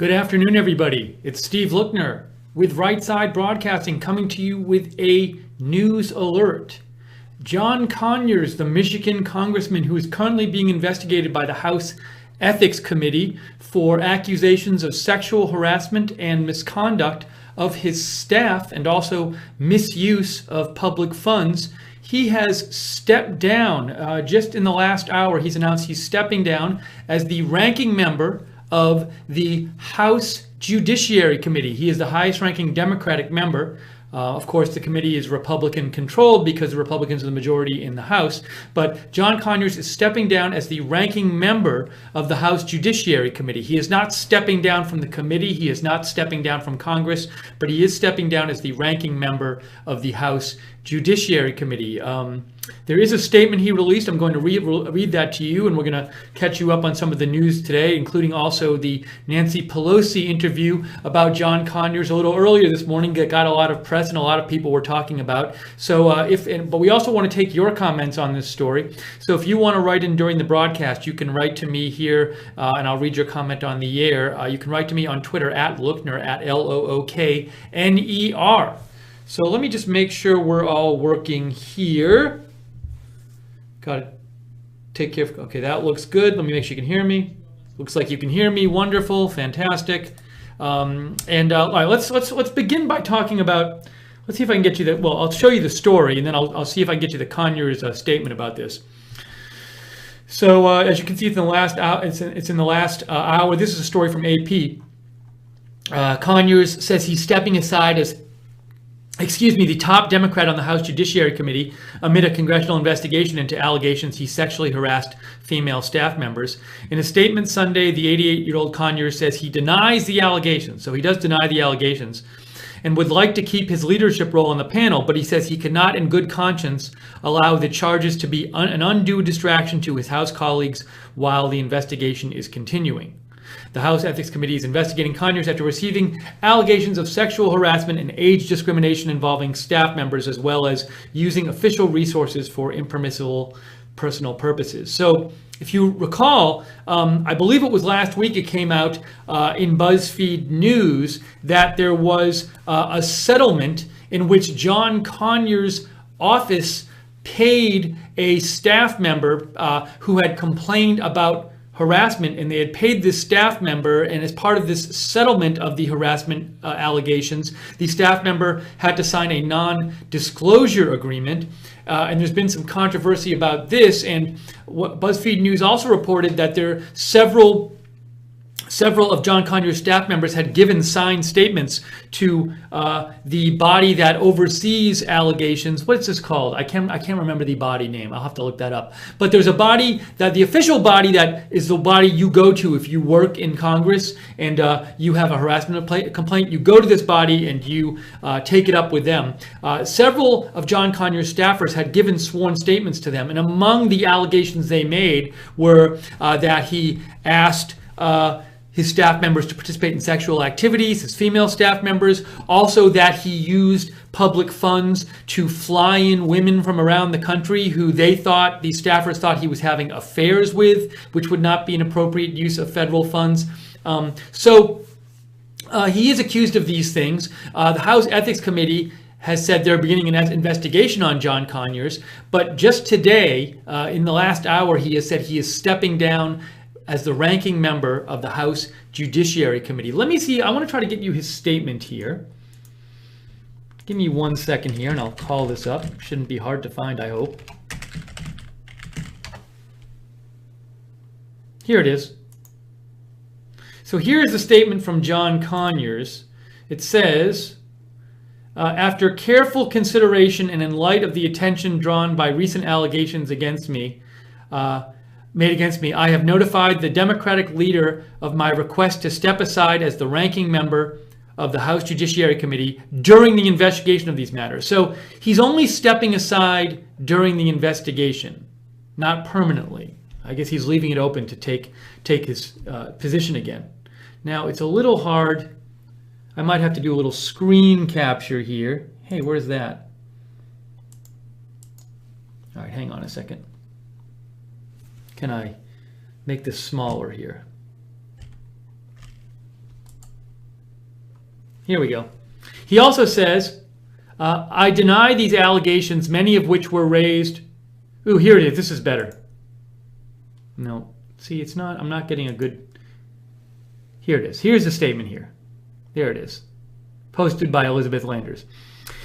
Good afternoon, everybody. It's Steve Lookner with Right Side Broadcasting coming to you with a news alert. John Conyers, the Michigan congressman who is currently being investigated by the House Ethics Committee for accusations of sexual harassment and misconduct of his staff and also misuse of public funds, he has stepped down. Just in the last hour, he's announced he's stepping down as the ranking member of the House Judiciary Committee. He is the highest ranking Democratic member. Of course, the committee is Republican controlled because the Republicans are the majority in the House. But John Conyers is stepping down as the ranking member of the House Judiciary Committee. He is not stepping down from the committee. He is not stepping down from Congress, but he is stepping down as the ranking member of the House Judiciary Committee. There is a statement he released. I'm going to read that to you, and we're going to catch you up on some of the news today, including also the Nancy Pelosi interview about John Conyers a little earlier this morning that got a lot of press and a lot of people were talking about. So, but we also want to take your comments on this story. So if you want to write in during the broadcast, you can write to me here, and I'll read your comment on the air. You can write to me on Twitter at Lookner, at Lookner. So let me just make sure we're all working here. Got to take care of, okay, that looks good. Let me make sure you can hear me. Looks like you can hear me. Wonderful, fantastic. All right, let's begin by talking about, let's see if I can get you that, well, I'll show you the story and then I'll see if I can get you the Conyers statement about this. So as you can see, it's in the last hour, it's in the last hour. This is a story from AP. Conyers says he's stepping aside as the top Democrat on the House Judiciary Committee amid a congressional investigation into allegations he sexually harassed female staff members. In a statement Sunday, the 88-year-old Conyers says he denies the allegations. So he does deny the allegations and would like to keep his leadership role on the panel, but he says he cannot in good conscience allow the charges to be an undue distraction to his House colleagues while the investigation is continuing. The House Ethics Committee is investigating Conyers after receiving allegations of sexual harassment and age discrimination involving staff members, as well as using official resources for impermissible personal purposes. So if you recall, I believe it was last week it came out in BuzzFeed News that there was a settlement in which John Conyers' office paid a staff member who had complained about harassment, and they had paid this staff member, and as part of this settlement of the harassment allegations, the staff member had to sign a non-disclosure agreement, and there's been some controversy about this. And what BuzzFeed News also reported that there several of John Conyers' staff members had given signed statements to the body that oversees allegations. What's this called? I can't remember the body name. I'll have to look that up. But there's a body, that the official body that is the body you go to if you work in Congress and you have a harassment complaint. You go to this body and you take it up with them. Several of John Conyers' staffers had given sworn statements to them, and among the allegations they made were that he asked his staff members to participate in sexual activities, his female staff members, also that he used public funds to fly in women from around the country who the staffers thought he was having affairs with, which would not be an appropriate use of federal funds. He is accused of these things. The House Ethics Committee has said they're beginning an investigation on John Conyers, but just today, in the last hour, he has said he is stepping down as the ranking member of the House Judiciary Committee. Let me see, I want to try to get you his statement here. Give me 1 second here and I'll call this up. Shouldn't be hard to find, I hope. Here it is. So here's the statement from John Conyers. It says, after careful consideration and in light of the attention drawn by recent allegations made against me, I have notified the Democratic leader of my request to step aside as the ranking member of the House Judiciary Committee during the investigation of these matters. So he's only stepping aside during the investigation, not permanently. I guess he's leaving it open to take his position again. Now, it's a little hard. I might have to do a little screen capture here. Hey, where's that? All right, hang on a second. Can I make this smaller here? Here we go. He also says, I deny these allegations, many of which were raised. Ooh, here it is. This is better. No, see, it's not. I'm not getting a good. Here it is. Here's the statement here. There it is. Posted by Elizabeth Landers.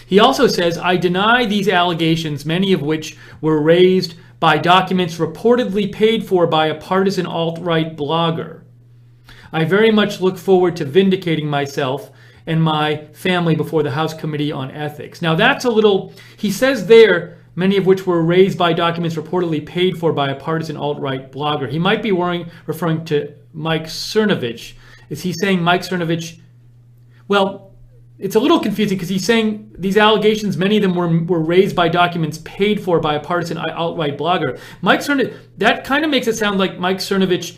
He also says, I deny these allegations, many of which were raised by documents reportedly paid for by a partisan alt-right blogger. I very much look forward to vindicating myself and my family before the House Committee on Ethics. Now that's a little, he says there, many of which were raised by documents reportedly paid for by a partisan alt-right blogger. He might be referring to Mike Cernovich. Is he saying Mike Cernovich? Well, it's a little confusing because he's saying these allegations, many of them were raised by documents paid for by a partisan alt-right blogger. Mike Cernovich, that kind of makes it sound like Mike Cernovich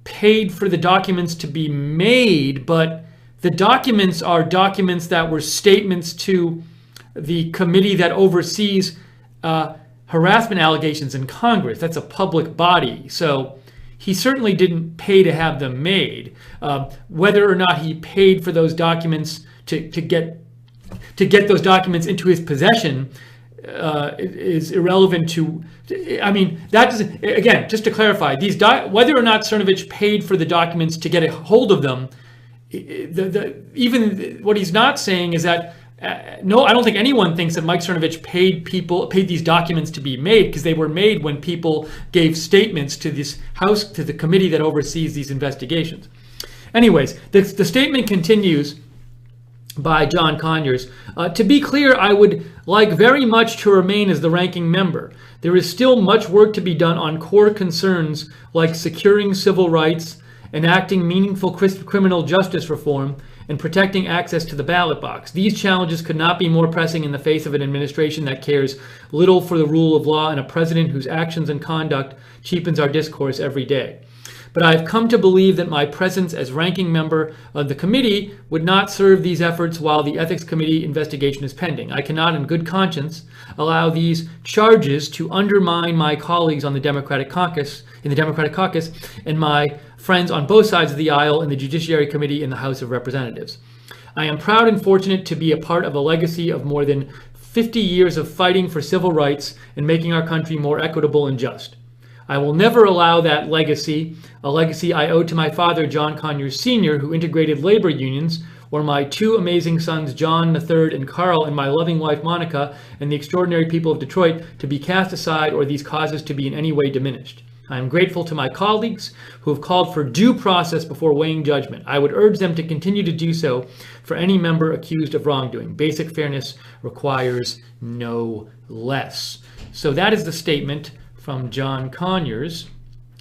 paid for the documents to be made, but the documents are documents that were statements to the committee that oversees harassment allegations in Congress. That's a public body. So he certainly didn't pay to have them made. Whether or not he paid for those documents to get those documents into his possession is irrelevant to. I mean, that doesn't. Again, just to clarify, whether or not Cernovich paid for the documents to get a hold of them, even what he's not saying is that. No, I don't think anyone thinks that Mike Cernovich paid these documents to be made, because they were made when people gave statements to this House, to the committee that oversees these investigations. Anyways, the statement continues by John Conyers. To be clear, I would like very much to remain as the ranking member. There is still much work to be done on core concerns like securing civil rights, enacting meaningful criminal justice reform, and protecting access to the ballot box. These challenges could not be more pressing in the face of an administration that cares little for the rule of law and a president whose actions and conduct cheapens our discourse every day. But I have come to believe that my presence as ranking member of the committee would not serve these efforts while the Ethics Committee investigation is pending. I cannot, in good conscience, allow these charges to undermine my colleagues on the Democratic caucus, and my friends on both sides of the aisle in the Judiciary Committee in the House of Representatives. I am proud and fortunate to be a part of a legacy of more than 50 years of fighting for civil rights and making our country more equitable and just. I will never allow that legacy, a legacy I owe to my father, John Conyers Sr., who integrated labor unions, or my two amazing sons, John III and Carl, and my loving wife, Monica, and the extraordinary people of Detroit, to be cast aside or these causes to be in any way diminished. I am grateful to my colleagues who have called for due process before weighing judgment. I would urge them to continue to do so for any member accused of wrongdoing. Basic fairness requires no less. So that is the statement from John Conyers.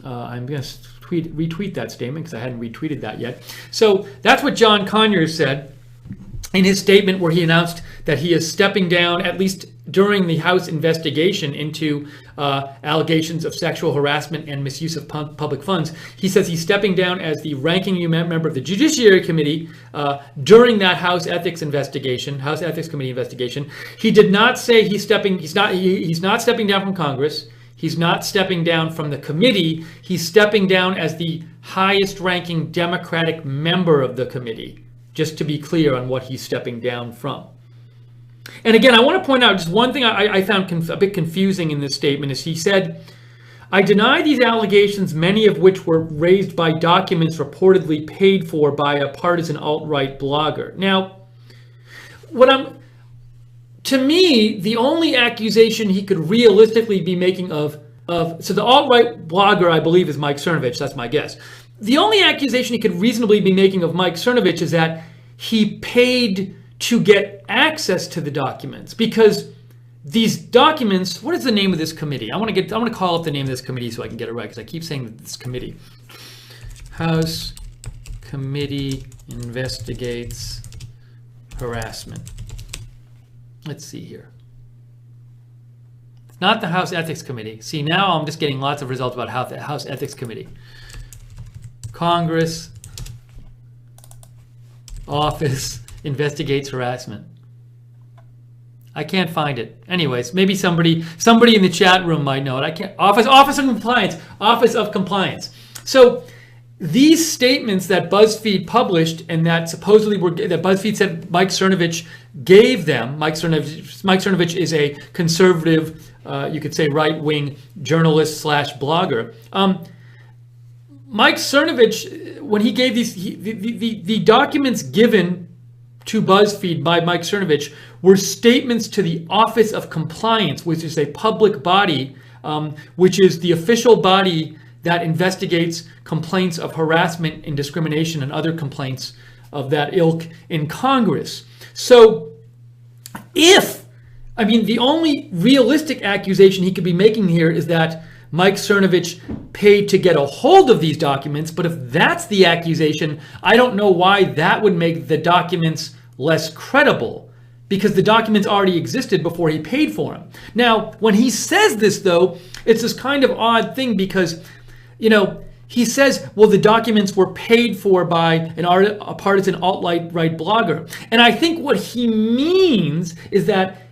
I'm going to retweet that statement because I hadn't retweeted that yet. So that's what John Conyers said in his statement, where he announced that he is stepping down, at least during the House investigation into allegations of sexual harassment and misuse of public funds. He says he's stepping down as the ranking member of the Judiciary Committee during that House Ethics Committee investigation. He did not say he's not stepping down from Congress. He's not stepping down from the committee. He's stepping down as the highest ranking Democratic member of the committee, just to be clear on what he's stepping down from. And again, I want to point out just one thing I found a bit confusing in this statement is he said, I deny these allegations, many of which were raised by documents reportedly paid for by a partisan alt-right blogger. Now, to me, the only accusation he could realistically be making so the alt-right blogger, I believe, is Mike Cernovich. That's my guess. The only accusation he could reasonably be making of Mike Cernovich is that he paid to get access to the documents, because these documents, what is the name of this committee? I want to call up the name of this committee so I can get it right, because I keep saying that this committee. House Committee Investigates Harassment. Let's see here. It's not the House Ethics Committee. See, now I'm just getting lots of results about the House Ethics Committee. Congress Office Investigates Harassment. I can't find it. Anyways, maybe somebody in the chat room might know it. I can't. Office of Compliance. Office of Compliance. So these statements that BuzzFeed published and that supposedly that BuzzFeed said Mike Cernovich gave them. Mike Cernovich is a conservative, you could say right-wing journalist / blogger. Mike Cernovich, when he gave the documents given to BuzzFeed by Mike Cernovich were statements to the Office of Compliance, which is a public body, which is the official body that investigates complaints of harassment and discrimination and other complaints of that ilk in Congress. So the only realistic accusation he could be making here is that Mike Cernovich paid to get a hold of these documents, but if that's the accusation, I don't know why that would make the documents less credible, because the documents already existed before he paid for them. Now, when he says this, though, it's this kind of odd thing because, he says, well, the documents were paid for by a partisan alt-right blogger. And I think what he means is that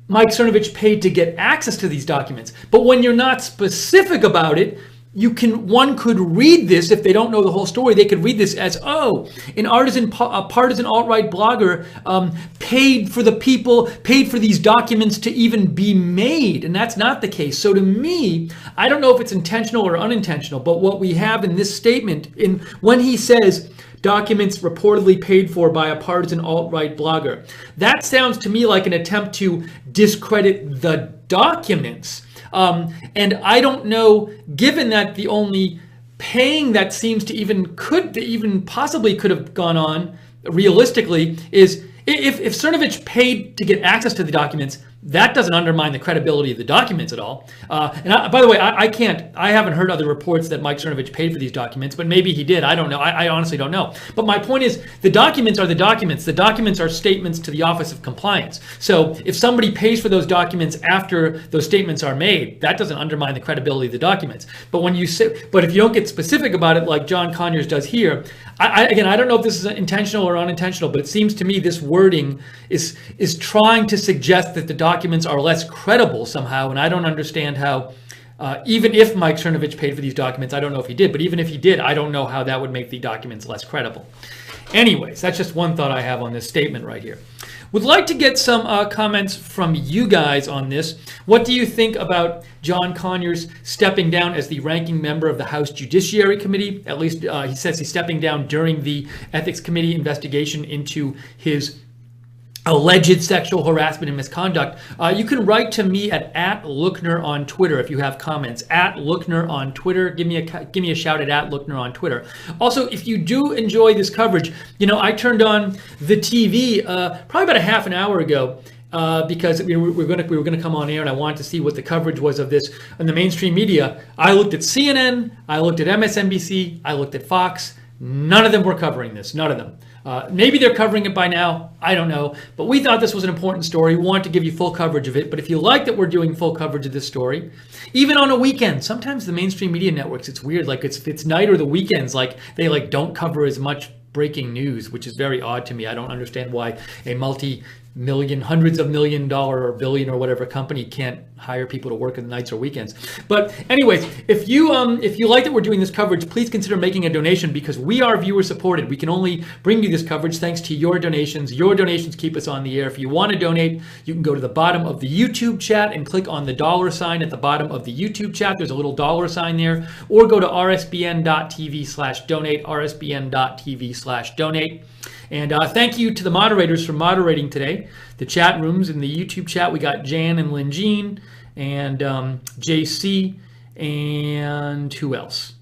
Mike Cernovich paid to get access to these documents. But when you're not specific about it, one could read this, if they don't know the whole story, they could read this as, a partisan alt-right blogger paid for these documents to even be made. And that's not the case. So to me, I don't know if it's intentional or unintentional, but what we have in this statement, when he says documents reportedly paid for by a partisan alt-right blogger, that sounds to me like an attempt to discredit the documents. And I don't know, given that the only paying that seems to possibly could have gone on realistically is if Cernovich paid to get access to the documents, that doesn't undermine the credibility of the documents at all. By the way, I haven't heard other reports that Mike Cernovich paid for these documents, but maybe he did. I don't know. I honestly don't know. But my point is, the documents are the documents. The documents are statements to the Office of Compliance. So if somebody pays for those documents after those statements are made, that doesn't undermine the credibility of the documents. But if you don't get specific about it, like John Conyers does here, I don't know if this is intentional or unintentional, but it seems to me this wording is trying to suggest that the documents are less credible somehow, and I don't understand how, even if Mike Cernovich paid for these documents, I don't know if he did, but even if he did, I don't know how that would make the documents less credible. Anyways, that's just one thought I have on this statement right here. Would like to get some comments from you guys on this. What do you think about John Conyers stepping down as the ranking member of the House Judiciary Committee? At least he says he's stepping down during the Ethics Committee investigation into his alleged sexual harassment and misconduct. You can write to me at @Lookner on Twitter if you have comments. @Lookner on Twitter. Give me a shout at @Lookner on Twitter. Also, if you do enjoy this coverage, I turned on the TV probably about a half an hour ago because we were going to come on air, and I wanted to see what the coverage was of this in the mainstream media. I looked at CNN, I looked at MSNBC, I looked at Fox. None of them were covering this. None of them. Maybe they're covering it by now. I don't know. But we thought this was an important story. We wanted to give you full coverage of it. But if you like that we're doing full coverage of this story, even on a weekend, sometimes the mainstream media networks, it's weird. Like it's night or the weekends, like they don't cover as much breaking news, which is very odd to me. I don't understand why a multi-million, hundreds of $1 million or billion or whatever company can't hire people to work in the nights or weekends. But anyways, if you like that we're doing this coverage, please consider making a donation, because we are viewer supported. We can only bring you this coverage thanks to your donations. Your donations keep us on the air. If you want to donate, you can go to the bottom of the YouTube chat and click on the $ at the bottom of the YouTube chat. There's a little $ there, or go to rsbn.tv/donate, rsbn.tv/donate. And thank you to the moderators for moderating today. The chat rooms in the YouTube chat, we got Jan and Lynn Jean and JC and who else?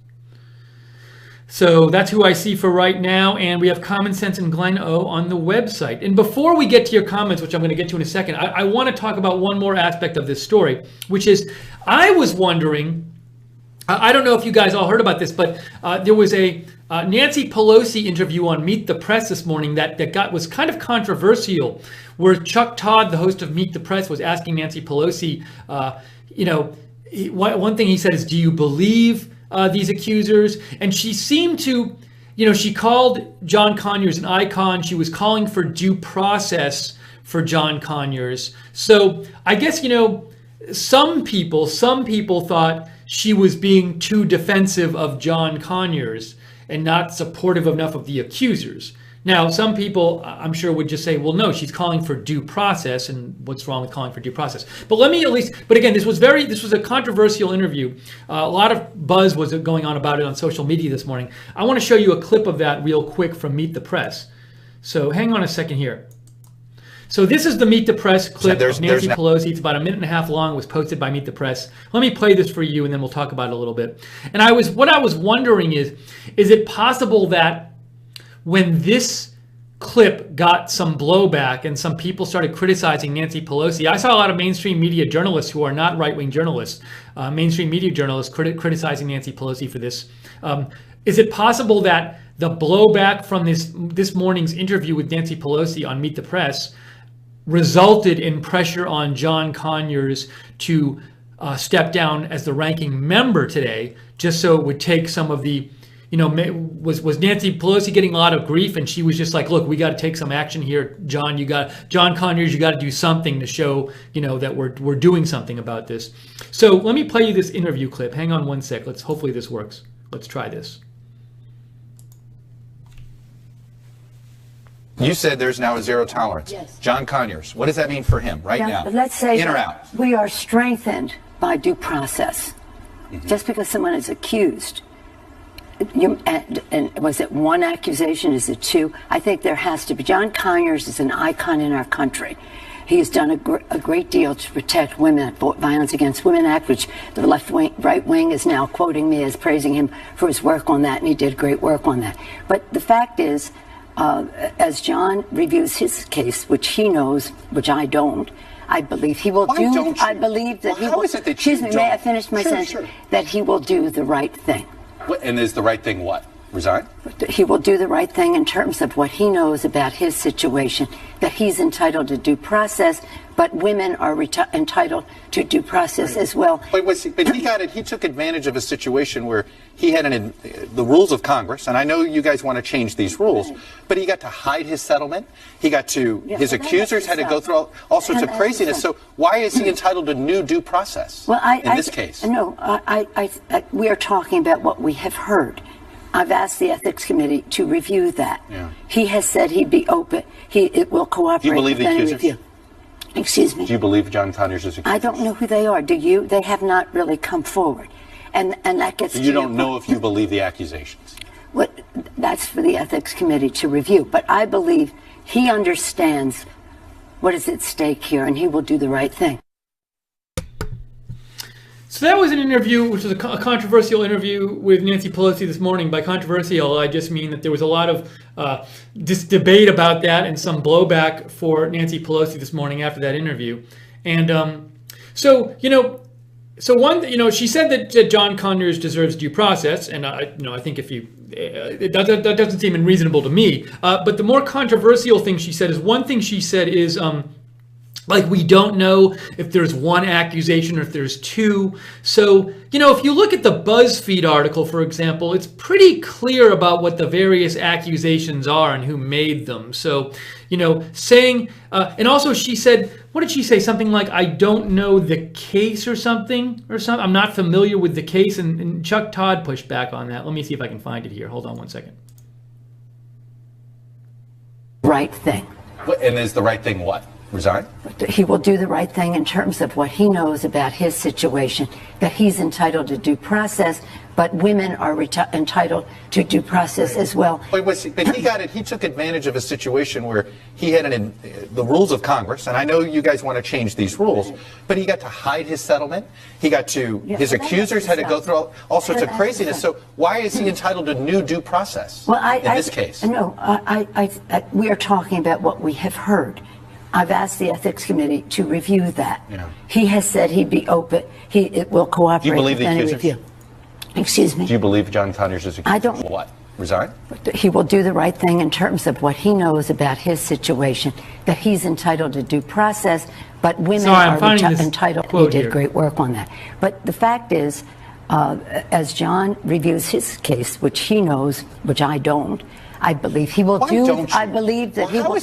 So that's who I see for right now. And we have Common Sense and Glenn O on the website. And before we get to your comments, which I'm going to get to in a second, I want to talk about one more aspect of this story, which is I was wondering, I don't know if you guys all heard about this, but there was a Nancy Pelosi interview on Meet the Press this morning that was kind of controversial, where Chuck Todd, the host of Meet the Press, was asking Nancy Pelosi, one thing he said is, do you believe these accusers? And she seemed to, she called John Conyers an icon. She was calling for due process for John Conyers. So I guess, some people thought she was being too defensive of John Conyers. and not supportive enough of the accusers. Now, some people, I'm sure, would just say, well, no, she's calling for due process, and what's wrong with calling for due process? But let me at least, but again, this was a controversial interview. A lot of buzz was going on about it on social media this morning. I want to show you a clip of that real quick from Meet the Press. So hang on a second here. So this is the Meet the Press clip of Nancy Pelosi. It's about a minute and a half long. It was posted by Meet the Press. Let me play this for you, and then we'll talk about it a little bit. And what I was wondering is it possible that when this clip got some blowback and some people started criticizing Nancy Pelosi, I saw a lot of mainstream media journalists who are not right-wing journalists, mainstream media journalists criticizing Nancy Pelosi for this. Is it possible that the blowback from this morning's interview with Nancy Pelosi on Meet the Press resulted in pressure on John Conyers to step down as the ranking member today, just so it would take some of the, was Nancy Pelosi getting a lot of grief, and she was just like, look, we got to take some action here, John Conyers, you got to do something to show, that we're doing something about this. So let me play you this interview clip. Hang on one sec. Hopefully this works. Let's try this. You said there's now a zero tolerance. Yes. John Conyers, what does that mean for him right now? Let's say in or out? We are strengthened by due process. Just because someone is accused, and was it one accusation? Is it two? I think there has to be. John Conyers is an icon in our country. He has done a great deal to protect women, Violence Against Women Act, which the right wing is now quoting me as praising him for his work on that, and he did great work on that. But the fact is, as John reviews his case, which he knows, which I don't, I believe he will do. I believe that he will. Excuse me, may I finish my sentence? Sure. That he will do the right thing. And is the right thing what? Resign? He will do the right thing in terms of what he knows about his situation, that he's entitled to due process, but women are entitled to due process as well. But he took advantage of a situation where he had the rules of Congress, and I know you guys want to change these rules, but he got to hide his settlement. He got to, his accusers had to go through all sorts of craziness. So why is he entitled to new due process in this case? No, we are talking about what we have heard. I've asked the Ethics Committee to review that. Yeah. He has said he'd be open. It will cooperate. Do you believe with the any accusers? Review. Excuse me? Do you believe John Conyers is accused? I don't know who they are. Do you? They have not really come forward. And that gets so you don't know if you believe the accusations? That's for the Ethics Committee to review. But I believe he understands what is at stake here, and he will do the right thing. So that was an interview, which was a controversial interview with Nancy Pelosi this morning. By controversial, I just mean that there was a lot of debate about that and some blowback for Nancy Pelosi this morning after that interview. And so she said that John Conyers deserves due process, and I think that doesn't seem unreasonable to me. But the more controversial thing she said is like, we don't know if there's one accusation or if there's two. So, if you look at the BuzzFeed article, for example, it's pretty clear about what the various accusations are and who made them. So, saying, and also she said, what did she say? Something like, I don't know the case or something. I'm not familiar with the case. And Chuck Todd pushed back on that. Let me see if I can find it here. Hold on one second. Right thing. And is the right thing what? Resign? He will do the right thing in terms of what he knows about his situation, that he's entitled to due process, but women are entitled to due process as well. But he took advantage of a situation where he had the rules of Congress, and I know you guys want to change these rules, but he got to hide his settlement. He got to, his accusers had to go through all sorts of craziness. So why is he entitled to new due process in this case? No, we are talking about what we have heard. I've asked the Ethics Committee to review that. Yeah. He has said he'd be open. It will cooperate. Do you believe with the any accusers? Review. Excuse me? Do you believe John Conyers is accused? I don't. What? Resign? He will do the right thing in terms of what he knows about his situation, that he's entitled to due process, but women are entitled. He did great work on that. But the fact is, as John reviews his case, which he knows, which I don't, I believe he will do. I believe that he will.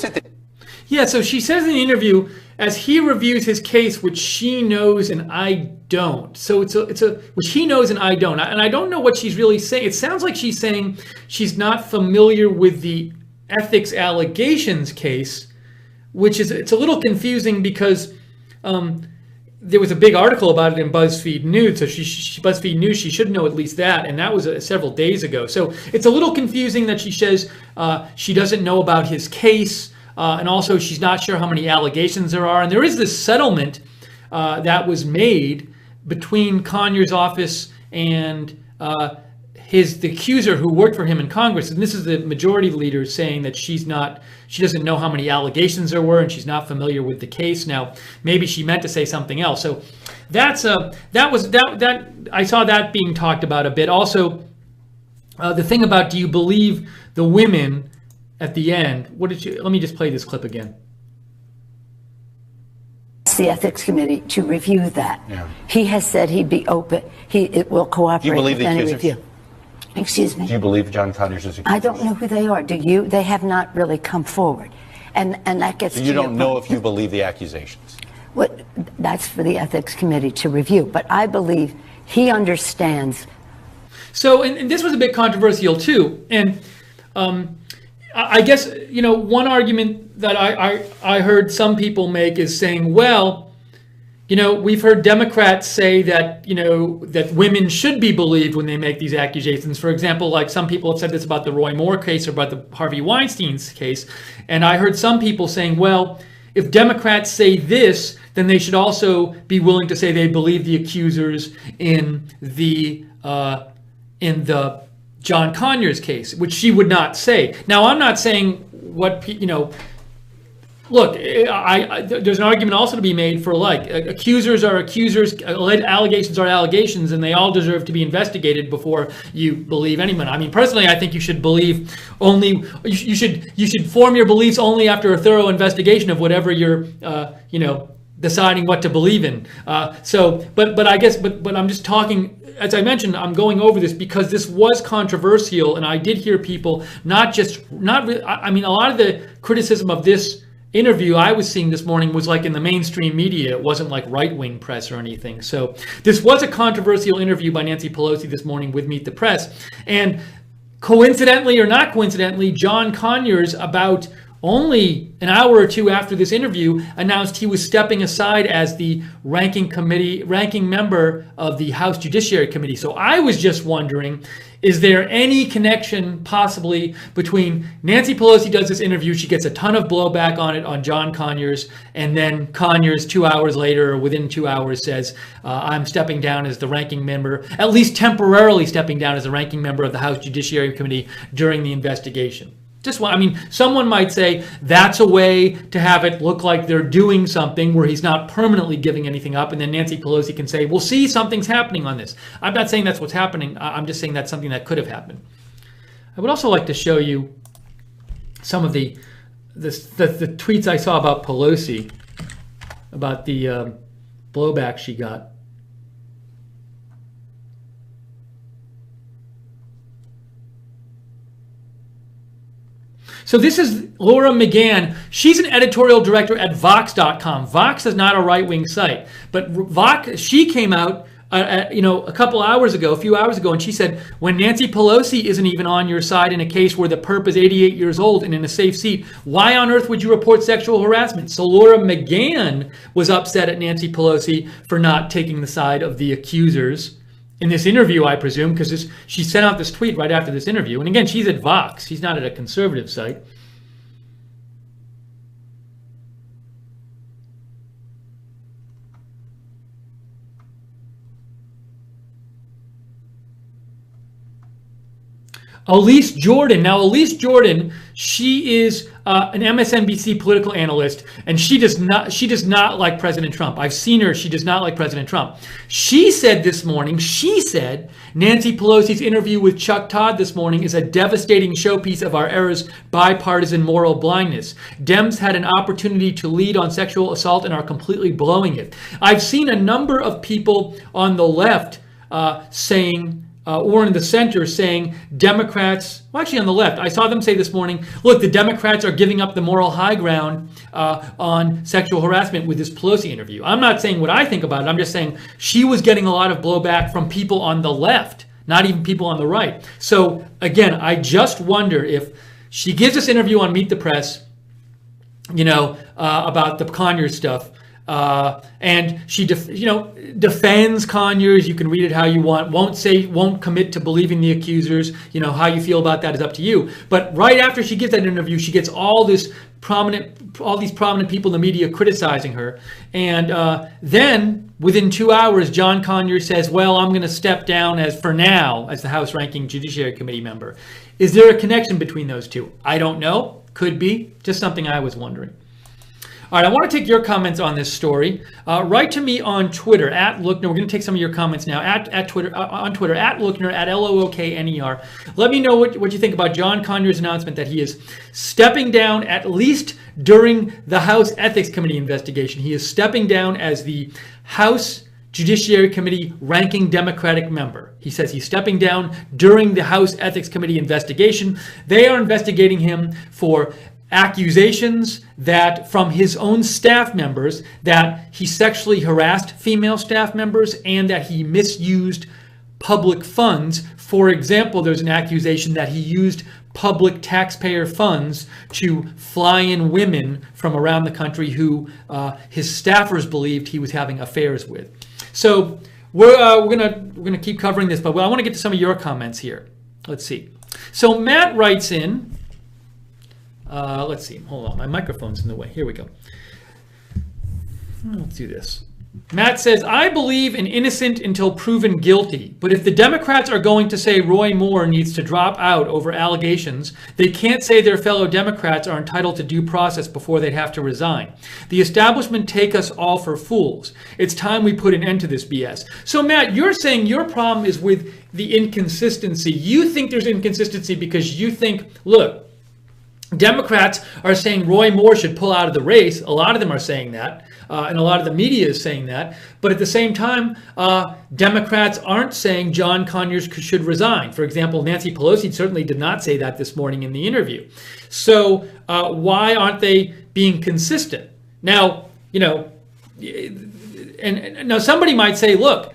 Yeah, so she says in the interview, as he reviews his case, which she knows and I don't. So it's a which he knows and I don't. And I don't know what she's really saying. It sounds like she's saying she's not familiar with the ethics allegations case, which is, it's a little confusing because there was a big article about it in BuzzFeed News. So BuzzFeed News, she should know at least that, and that was several days ago. So it's a little confusing that she says she doesn't know about his case. And also, she's not sure how many allegations there are. And there is this settlement that was made between Conyers' office and the accuser who worked for him in Congress. And this is the majority leader saying that she doesn't know how many allegations there were, and she's not familiar with the case. Now, maybe she meant to say something else. So I saw that being talked about a bit. Also, the thing about, do you believe the women? At the end, let me just play this clip again. The ethics committee to review that. Yeah. He has said he'd be open. It will cooperate with any review. Excuse me? Do you believe John Conyers is accused? I don't know who they are. Do you? They have not really come forward. And that gets so you don't know if you believe the accusations? That's for the ethics committee to review. But I believe he understands. So, and this was a bit controversial too. And I guess, one argument that I heard some people make is saying, well, we've heard Democrats say that, that women should be believed when they make these accusations. For example, like some people have said this about the Roy Moore case or about the Harvey Weinstein's case. And I heard some people saying, well, if Democrats say this, then they should also be willing to say they believe the accusers in the John Conyers case, which she would not say. Now, I'm not saying what, look, there's an argument also to be made for, like, accusers are accusers, allegations are allegations, and they all deserve to be investigated before you believe anyone. I mean, personally, I think you should believe only, you should form your beliefs only after a thorough investigation of whatever you're, deciding what to believe in. But I'm just talking, as I mentioned, I'm going over this because this was controversial, and I did hear people a lot of the criticism of this interview I was seeing this morning was like in the mainstream media. It wasn't like right-wing press or anything. So this was a controversial interview by Nancy Pelosi this morning with Meet the Press. And coincidentally or not coincidentally, John Conyers, about only an hour or two after this interview, announced he was stepping aside as the ranking member of the House Judiciary Committee. So I was just wondering, is there any connection possibly between Nancy Pelosi does this interview, she gets a ton of blowback on it on John Conyers, and then Conyers 2 hours later or within 2 hours says, I'm stepping down as the ranking member, at least temporarily stepping down as the ranking member of the House Judiciary Committee during the investigation. Someone might say that's a way to have it look like they're doing something where he's not permanently giving anything up, and then Nancy Pelosi can say, well, see, something's happening on this. I'm not saying that's what's happening. I'm just saying that's something that could have happened. I would also like to show you some of the tweets I saw about Pelosi, about the blowback she got. So this is Laura McGann. She's an editorial director at Vox.com. Vox is not a right-wing site, but Vox, she came out a few hours ago, and she said, when Nancy Pelosi isn't even on your side in a case where the perp is 88 years old and in a safe seat, why on earth would you report sexual harassment? So Laura McGann was upset at Nancy Pelosi for not taking the side of the accusers in this interview, I presume, because she sent out this tweet right after this interview. And again, she's at Vox. She's not at a conservative site. Elise Jordan. Now, Elise Jordan, she is an MSNBC political analyst, and she does not like President Trump. I've seen her. She does not like President Trump. She said this morning, Nancy Pelosi's interview with Chuck Todd this morning is a devastating showpiece of our era's bipartisan moral blindness. Dems had an opportunity to lead on sexual assault and are completely blowing it. I've seen a number of people on the left saying or in the center saying Democrats, well, actually on the left, I saw them say this morning, look, the Democrats are giving up the moral high ground on sexual harassment with this Pelosi interview. I'm not saying what I think about it. I'm just saying she was getting a lot of blowback from people on the left, not even people on the right. So again, I just wonder if she gives this interview on Meet the Press, about the Conyers stuff, and she defends Conyers. You can read it how you want. Won't commit to believing the accusers. How you feel about that is up to you. But right after she gives that interview, she gets all these prominent people in the media criticizing her, and then within 2 hours, John Conyers says, "Well, I'm going to step down as the House-ranking Judiciary Committee member." Is there a connection between those two? I don't know. Could be. Just something I was wondering. All right, I want to take your comments on this story. Write to me on Twitter at Lookner. We're going to take some of your comments now at Twitter on Twitter at Lookner at LOOKNER. Let me know what you think about John Conyers' announcement that he is stepping down, at least during the House Ethics Committee investigation. He is stepping down as the House Judiciary Committee ranking Democratic member. He says he's stepping down during the House Ethics Committee investigation. They are investigating him for accusations that from his own staff members that he sexually harassed female staff members and that he misused public funds. For example, there's an accusation that he used public taxpayer funds to fly in women from around the country who his staffers believed he was having affairs with. So we're gonna keep covering this, but I want to get to some of your comments here. Let's see. So Matt writes in. Let's see. Hold on, my microphone's in the way. Here we go. Let's do this. Matt says, I believe in innocent until proven guilty, but if the Democrats are going to say Roy Moore needs to drop out over allegations, they can't say their fellow Democrats are entitled to due process before they'd have to resign. The establishment take us all for fools. It's time we put an end to this BS. So Matt, you're saying your problem is with the inconsistency. You think there's inconsistency because you think, look, Democrats are saying Roy Moore should pull out of the race. A lot of them are saying that, and a lot of the media is saying that. But at the same time, Democrats aren't saying John Conyers should resign. For example, Nancy Pelosi certainly did not say that this morning in the interview. So why aren't they being consistent? Now, and now somebody might say, look,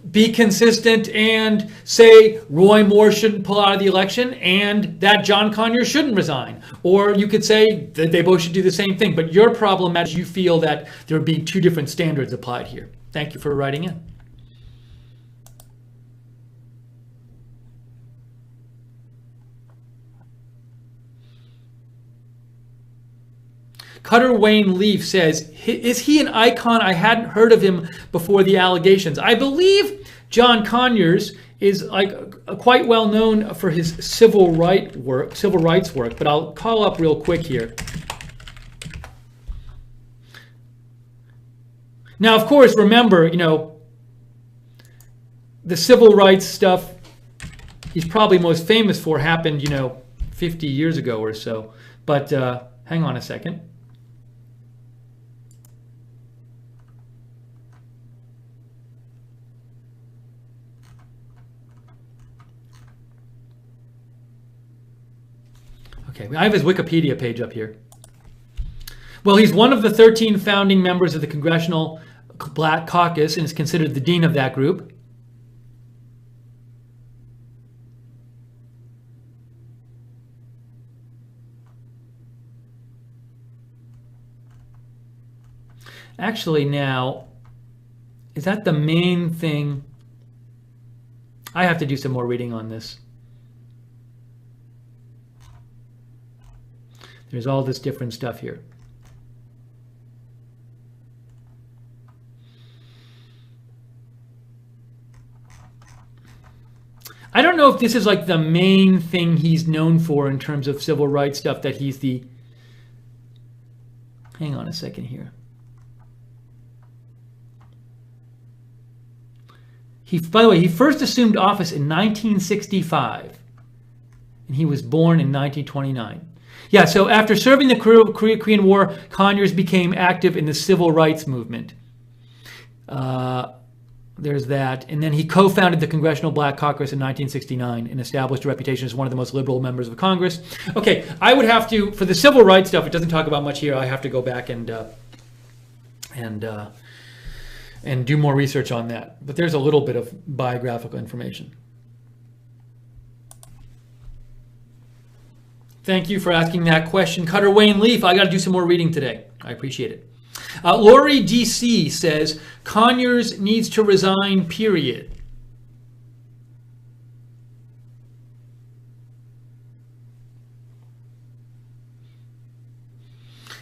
be consistent and say Roy Moore shouldn't pull out of the election and that John Conyers shouldn't resign. Or you could say that they both should do the same thing. But your problem is you feel that there would be two different standards applied here. Thank you for writing in. Cutter Wayne Leaf says, is he an icon? I hadn't heard of him before the allegations. I believe John Conyers is quite well known for his civil rights work, but I'll call up real quick here. Now, of course, remember, the civil rights stuff he's probably most famous for happened, 50 years ago or so. But hang on a second. Okay, I have his Wikipedia page up here. Well, he's one of the 13 founding members of the Congressional Black Caucus and is considered the dean of that group. Actually, now, is that the main thing? I have to do some more reading on this. There's all this different stuff here. I don't know if this is like the main thing he's known for in terms of civil rights stuff, that he's the... Hang on a second here. By the way, he first assumed office in 1965, and he was born in 1929. Yeah, so after serving the Korean War, Conyers became active in the civil rights movement. there's that. And then he co-founded the Congressional Black Caucus in 1969 and established a reputation as one of the most liberal members of Congress. Okay, I would have to, for the civil rights stuff, it doesn't talk about much here. I have to go back and do more research on that. But there's a little bit of biographical information. Thank you for asking that question. Cutter Wayne Leaf, I got to do some more reading today. I appreciate it. Lori DC says, Conyers needs to resign, period.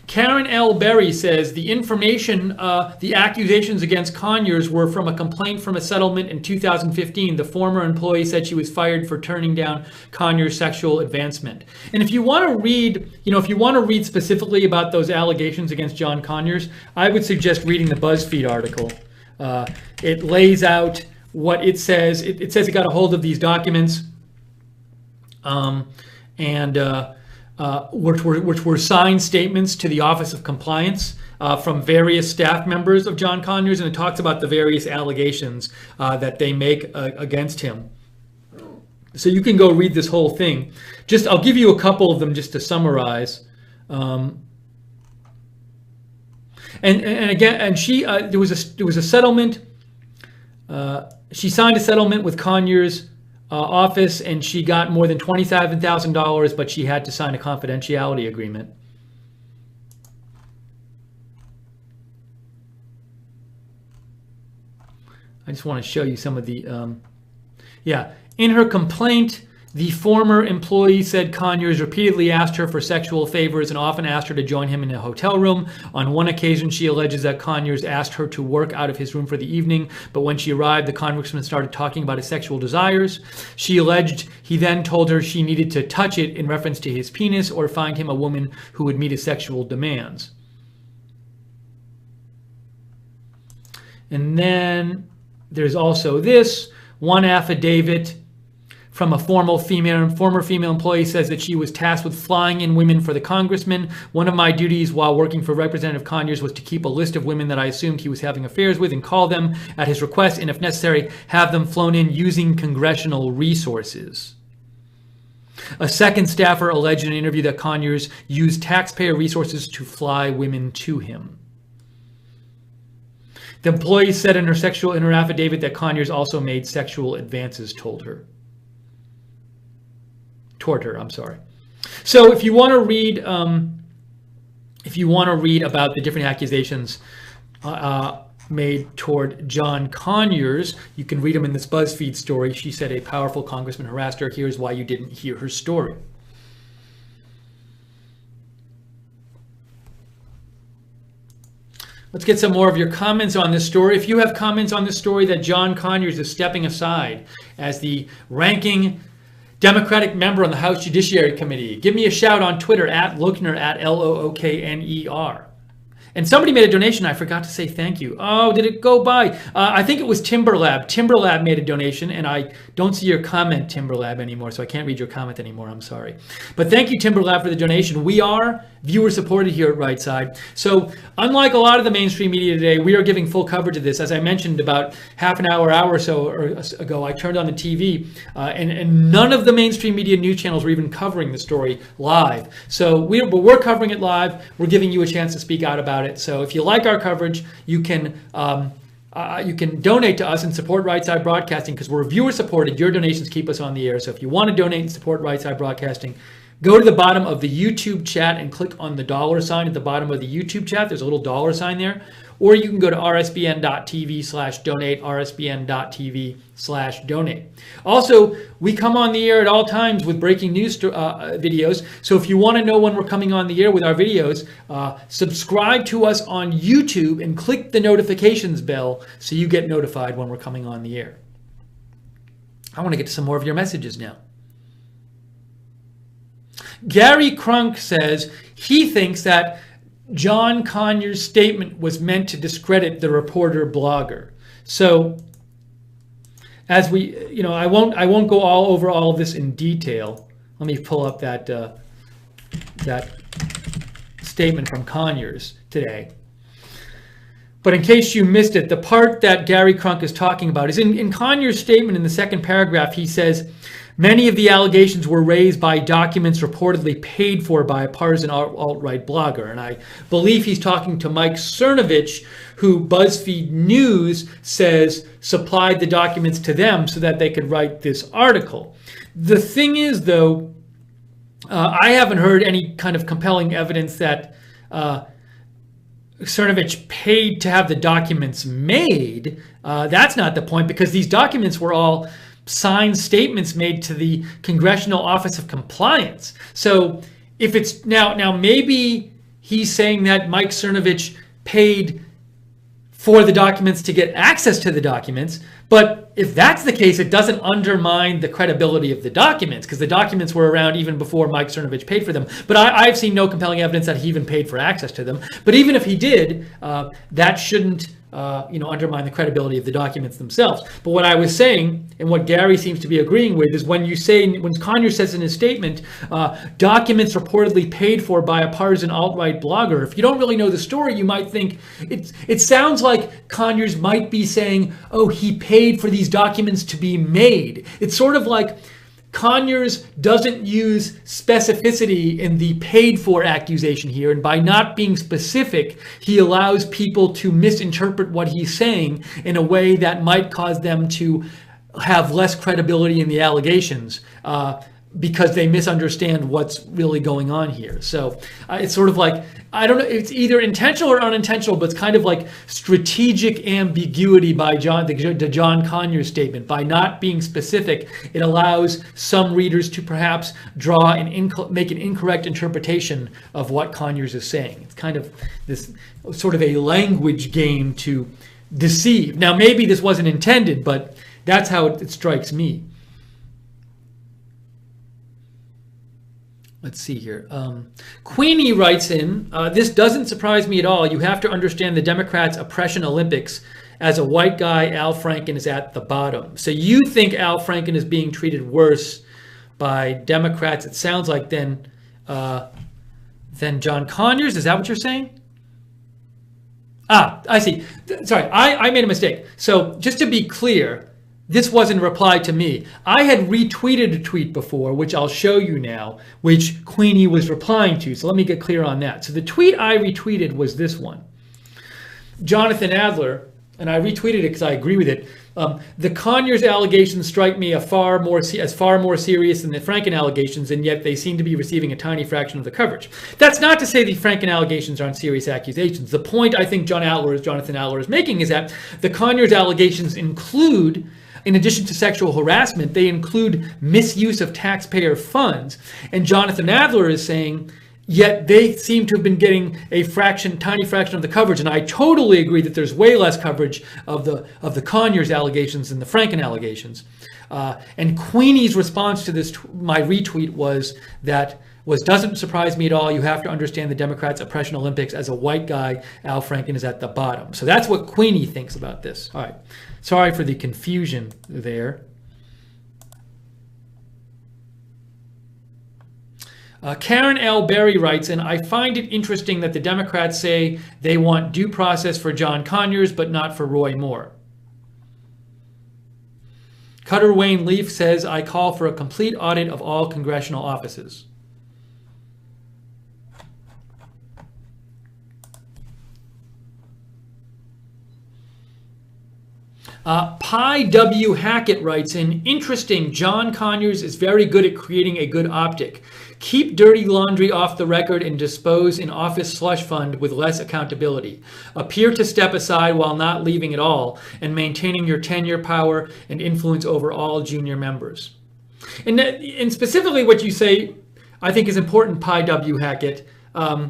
Karen L. Berry says the information, the accusations against Conyers were from a complaint from a settlement in 2015. The former employee said she was fired for turning down Conyers' sexual advancement. And if you want to read, if you want to read specifically about those allegations against John Conyers, I would suggest reading the BuzzFeed article. It lays out what it says. It says it got a hold of these documents, which were signed statements to the Office of Compliance from various staff members of John Conyers, and it talks about the various allegations that they make against him. So you can go read this whole thing. I'll give you a couple of them just to summarize. And she there was a settlement. She signed a settlement with Conyers office, and she got more than $27,000, but she had to sign a confidentiality agreement. I just want to show you some of the, in her complaint, the former employee said Conyers repeatedly asked her for sexual favors and often asked her to join him in a hotel room. On one occasion, she alleges that Conyers asked her to work out of his room for the evening, but when she arrived, the congressman started talking about his sexual desires. She alleged he then told her she needed to touch it in reference to his penis or find him a woman who would meet his sexual demands. And then there's also this one affidavit from a former female employee says that she was tasked with flying in women for the congressman. One of my duties while working for Representative Conyers was to keep a list of women that I assumed he was having affairs with and call them at his request, and if necessary, have them flown in using congressional resources. A second staffer alleged in an interview that Conyers used taxpayer resources to fly women to him. The employee said in her affidavit that Conyers also made sexual advances toward her. So if you want to read, about the different accusations made toward John Conyers, you can read them in this BuzzFeed story. She said a powerful congressman harassed her. Here's why you didn't hear her story. Let's get some more of your comments on this story. If you have comments on this story that John Conyers is stepping aside as the ranking Democratic member on the House Judiciary Committee, give me a shout on Twitter at Lookner, at Lookner. And somebody made a donation. I forgot to say thank you. Oh, did it go by? I think it was Timberlab. Timberlab made a donation, and I don't see your comment, Timberlab, anymore, so I can't read your comment anymore. I'm sorry. But thank you, Timberlab, for the donation. We are viewer-supported here at Right Side. So unlike a lot of the mainstream media today, we are giving full coverage of this. As I mentioned about half an hour or so ago, I turned on the TV, and none of the mainstream media news channels were even covering the story live. So we're covering it live. We're giving you a chance to speak out about it. So if you like our coverage, you can donate to us and support Right Side Broadcasting, because we're viewer supported. Your donations keep us on the air. So if you want to donate and support Right Side Broadcasting, go to the bottom of the YouTube chat and click on the $ at the bottom of the YouTube chat. There's a little $ there. Or you can go to rsbn.tv/donate, rsbn.tv/donate. Also, we come on the air at all times with breaking news videos. So if you want to know when we're coming on the air with our videos, subscribe to us on YouTube and click the notifications bell so you get notified when we're coming on the air. I want to get to some more of your messages now. Gary Crunk says he thinks that John Conyers' statement was meant to discredit the reporter blogger. So, as we, I won't go over all of this in detail. Let me pull up that statement from Conyers today. But in case you missed it, the part that Gary Crunk is talking about is in Conyers' statement in the second paragraph. He says, many of the allegations were raised by documents reportedly paid for by a partisan alt-right blogger. And I believe he's talking to Mike Cernovich, who BuzzFeed News says supplied the documents to them so that they could write this article. The thing is, though, I haven't heard any kind of compelling evidence that Cernovich paid to have the documents made. That's not the point, because these documents were all signed statements made to the Congressional Office of Compliance. So if it's now maybe he's saying that Mike Cernovich paid for the documents to get access to the documents, but if that's the case, it doesn't undermine the credibility of the documents, because the documents were around even before Mike Cernovich paid for them. But I've seen no compelling evidence that he even paid for access to them. But even if he did, that shouldn't undermine the credibility of the documents themselves. But what I was saying, and what Gary seems to be agreeing with, is when Conyers says in his statement, documents reportedly paid for by a partisan alt-right blogger, if you don't really know the story, you might think it sounds like Conyers might be saying, oh, he paid for these documents to be made. It's sort of like Conyers doesn't use specificity in the paid for accusation here, and by not being specific, he allows people to misinterpret what he's saying in a way that might cause them to have less credibility in the allegations because they misunderstand what's really going on here. So it's sort of like, I don't know, it's either intentional or unintentional, but it's kind of like strategic ambiguity by the John Conyers statement. By not being specific, it allows some readers to perhaps make an incorrect interpretation of what Conyers is saying. It's kind of this sort of a language game to deceive. Now, maybe this wasn't intended, but that's how it strikes me. Let's see here. Queenie writes in, this doesn't surprise me at all. You have to understand the Democrats' oppression Olympics. As a white guy, Al Franken is at the bottom. So you think Al Franken is being treated worse by Democrats, it sounds like, than John Conyers? Is that what you're saying? I see. Sorry, I made a mistake. So just to be clear, this wasn't a reply to me. I had retweeted a tweet before, which I'll show you now, which Queenie was replying to. So let me get clear on that. So the tweet I retweeted was this one. Jonathan Adler, and I retweeted it because I agree with it. The Conyers allegations strike me as far more serious than the Franken allegations, and yet they seem to be receiving a tiny fraction of the coverage. That's not to say the Franken allegations aren't serious accusations. The point I think Jonathan Adler is making is that the Conyers allegations include, in addition to sexual harassment, they include misuse of taxpayer funds. And Jonathan Adler is saying, yet they seem to have been getting a tiny fraction of the coverage. And I totally agree that there's way less coverage of the Conyers allegations than the Franken allegations. And Queenie's response to this, my retweet, doesn't surprise me at all. You have to understand the Democrats' oppression Olympics. As a white guy, Al Franken is at the bottom. So that's what Queenie thinks about this. All right. Sorry for the confusion there. Karen L. Berry writes in, I find it interesting that the Democrats say they want due process for John Conyers, but not for Roy Moore. Cutter Wayne Leaf says, I call for a complete audit of all congressional offices. Pi W. Hackett writes in, interesting, John Conyers is very good at creating a good optic. Keep dirty laundry off the record and dispose in office slush fund with less accountability. Appear to step aside while not leaving at all and maintaining your tenure, power, and influence over all junior members. And specifically what you say, I think is important, Pi W. Hackett. I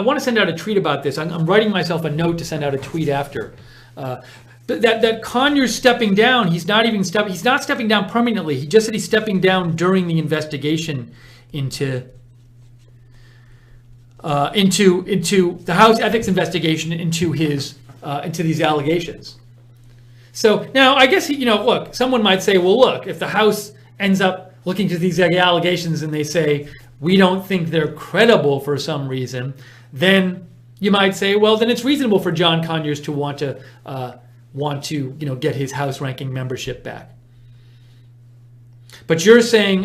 want to send out a tweet about this. I'm writing myself a note to send out a tweet after. But that Conyers stepping down, he's not stepping down permanently. He just said he's stepping down during the investigation into the House ethics investigation into these allegations. So now I guess look, someone might say, well, look, if the House ends up looking to these allegations and they say we don't think they're credible for some reason, then You might say, well, then it's reasonable for John Conyers to want to get his House ranking membership back. But you're saying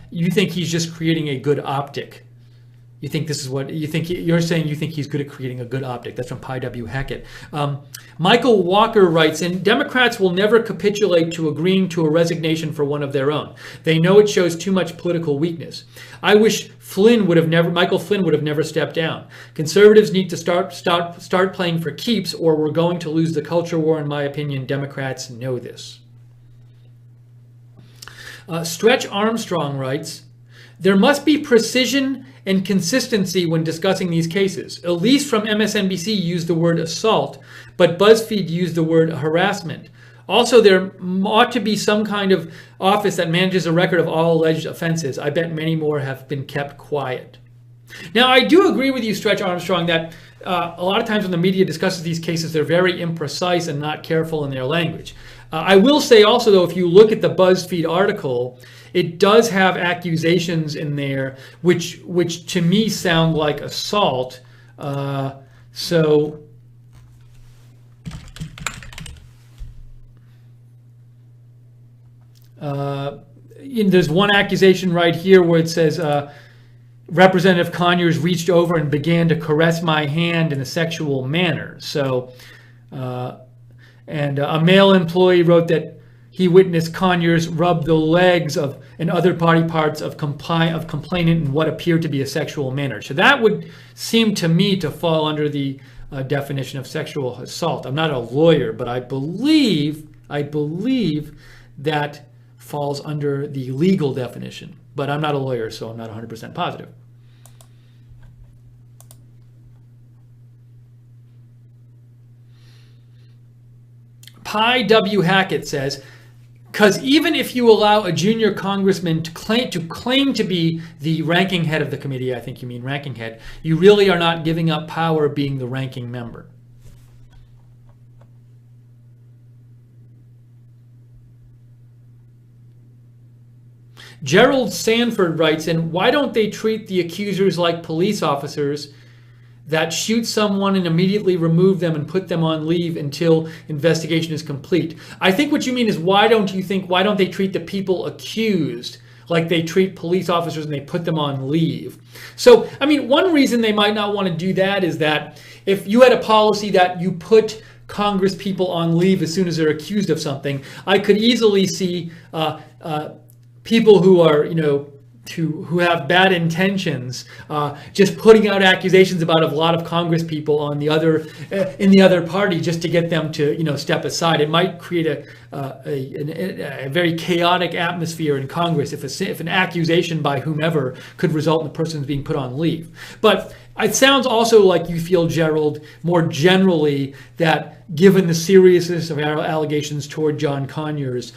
you think he's just creating a good optic. You think this is what you think. You're saying you think he's good at creating a good optic. That's from Pi W. Hackett. Michael Walker writes in, Democrats will never capitulate to agreeing to a resignation for one of their own. They know it shows too much political weakness. I wish Michael Flynn would have never stepped down. Conservatives need to start playing for keeps, or we're going to lose the culture war. In my opinion, Democrats know this. Stretch Armstrong writes, there must be precision and consistency when discussing these cases. Elise from MSNBC used the word assault, but BuzzFeed used the word harassment. Also, there ought to be some kind of office that manages a record of all alleged offenses. I bet many more have been kept quiet. Now, I do agree with you, Stretch Armstrong, that a lot of times when the media discusses these cases, they're very imprecise and not careful in their language. I will say also, though, if you look at the BuzzFeed article, it does have accusations in there which to me sound like assault. There's one accusation right here where it says, Representative Conyers reached over and began to caress my hand in a sexual manner. So, and a male employee wrote that he witnessed Conyers rub the legs of and other body parts of complainant in what appeared to be a sexual manner. So that would seem to me to fall under the definition of sexual assault. I'm not a lawyer, but I believe that falls under the legal definition. But I'm not a lawyer, so I'm not 100% positive. Pi W. Hackett says, because even if you allow a junior congressman to claim to be the ranking head of the committee, I think you mean ranking head, you really are not giving up power being the ranking member. Gerald Sanford writes in, why don't they treat the accusers like police officers that shoot someone and immediately remove them and put them on leave until investigation is complete? I think what you mean is, why don't they treat the people accused like they treat police officers and they put them on leave? So, I mean, one reason they might not want to do that is that if you had a policy that you put Congress people on leave as soon as they're accused of something, I could easily see people who are, who have bad intentions, just putting out accusations about a lot of Congress people on the other in the other party just to get them to step aside. It might create a very chaotic atmosphere in Congress if an accusation by whomever could result in the person being put on leave. But it sounds also like you feel, Gerald, more generally that given the seriousness of our allegations toward John Conyers,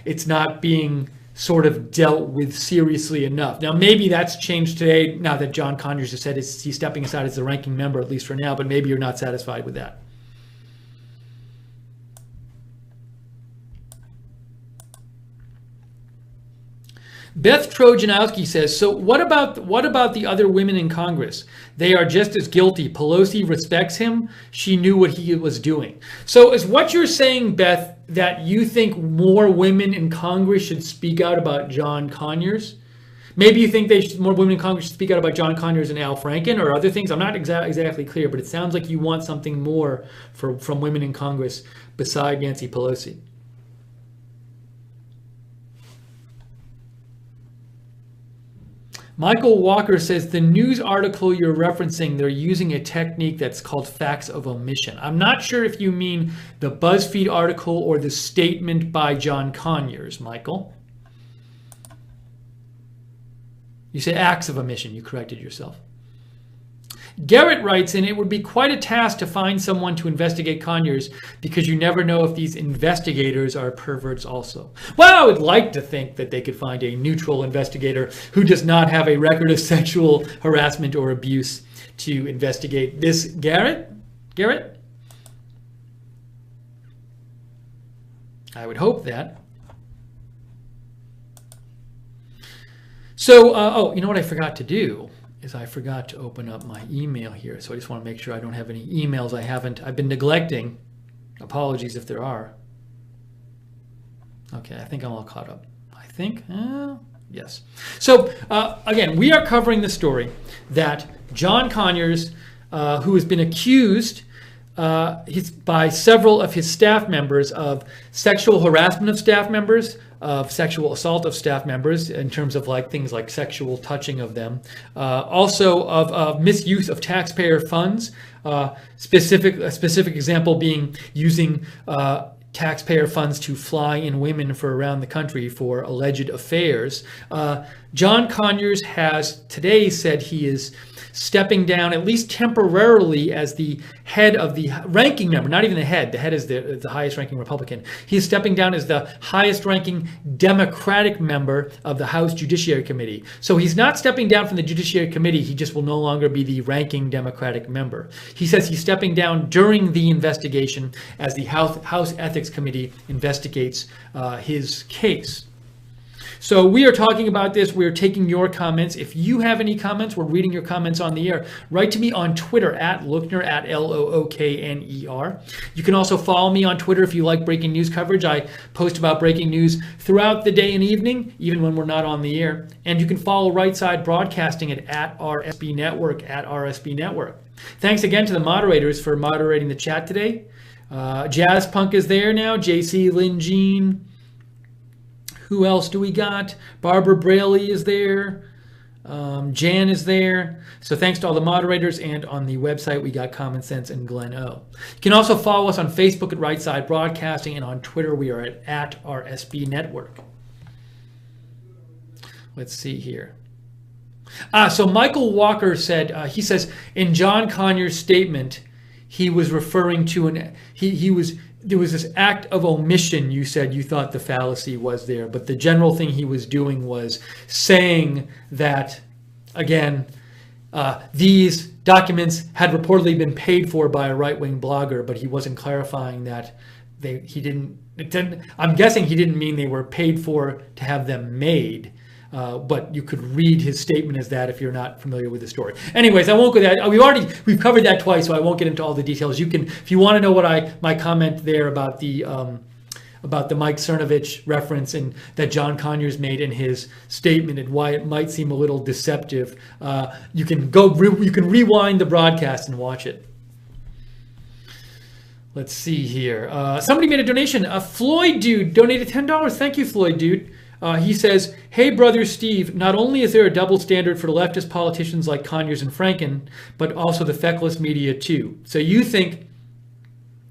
it's not being sort of dealt with seriously enough. Now, maybe that's changed today now that John Conyers has said he's stepping aside as the ranking member, at least for now, but maybe you're not satisfied with that. Beth Trojanowski says, so what about the other women in Congress? They are just as guilty. Pelosi respects him. She knew what he was doing. So is what you're saying, Beth, that you think more women in Congress should speak out about John Conyers? Maybe you think more women in Congress should speak out about John Conyers and Al Franken or other things? I'm not exactly clear, but it sounds like you want something more from women in Congress beside Nancy Pelosi. Michael Walker says, the news article you're referencing, they're using a technique that's called facts of omission. I'm not sure if you mean the BuzzFeed article or the statement by John Conyers, Michael. You said acts of omission. You corrected yourself. Garrett writes in, it would be quite a task to find someone to investigate Conyers because you never know if these investigators are perverts also. Well, I would like to think that they could find a neutral investigator who does not have a record of sexual harassment or abuse to investigate this. Garrett? I would hope that. So, you know what I forgot to do is I forgot to open up my email here. So I just want to make sure I don't have any emails I've been neglecting. Apologies if there are. Okay, I think I'm all caught up. I think, yes. So again, we are covering the story that John Conyers, who has been accused by several of his staff members of sexual harassment of staff members, of sexual assault of staff members in terms of like things like sexual touching of them, also of misuse of taxpayer funds. A specific example being using taxpayer funds to fly in women for around the country for alleged affairs. John Conyers has today said he is stepping down, at least temporarily, as the head of the ranking member, not even the head is the highest ranking Republican. He is stepping down as the highest ranking Democratic member of the House Judiciary Committee. So he's not stepping down from the Judiciary Committee, he just will no longer be the ranking Democratic member. He says he's stepping down during the investigation as the House Ethics Committee investigates his case. So we are talking about this. We are taking your comments. If you have any comments, we're reading your comments on the air. Write to me on Twitter at Lookner, at Lookner. You can also follow me on Twitter if you like breaking news coverage. I post about breaking news throughout the day and evening, even when we're not on the air. And you can follow Right Side Broadcasting at RSB Network, at RSB Network. Thanks again to the moderators for moderating the chat today. Jazz Punk is there now. JC, Lynn Jean. Who else do we got? Barbara Braley is there. Jan is there. So thanks to all the moderators, and on the website we got Common Sense and Glenn O. You can also follow us on Facebook at Right Side Broadcasting, and on Twitter we are at RSB Network. Let's see here. So Michael Walker said, he says, in John Conyers' statement, he was referring to there was this act of omission. You said you thought the fallacy was there, but the general thing he was doing was saying that, again, these documents had reportedly been paid for by a right-wing blogger, but he wasn't clarifying that I'm guessing he didn't mean they were paid for to have them made. But you could read his statement as that if you're not familiar with the story. Anyways, I won't go there. We've covered that twice, so I won't get into all the details. You can, if you want to know what my comment there about the Mike Cernovich reference and that John Conyers made in his statement and why it might seem a little deceptive, you can rewind the broadcast and watch it. Let's see here. Somebody made a donation. Floyd Dude donated $10. Thank you, Floyd Dude. He says, hey, brother Steve, not only is there a double standard for leftist politicians like Conyers and Franken, but also the feckless media too. So you think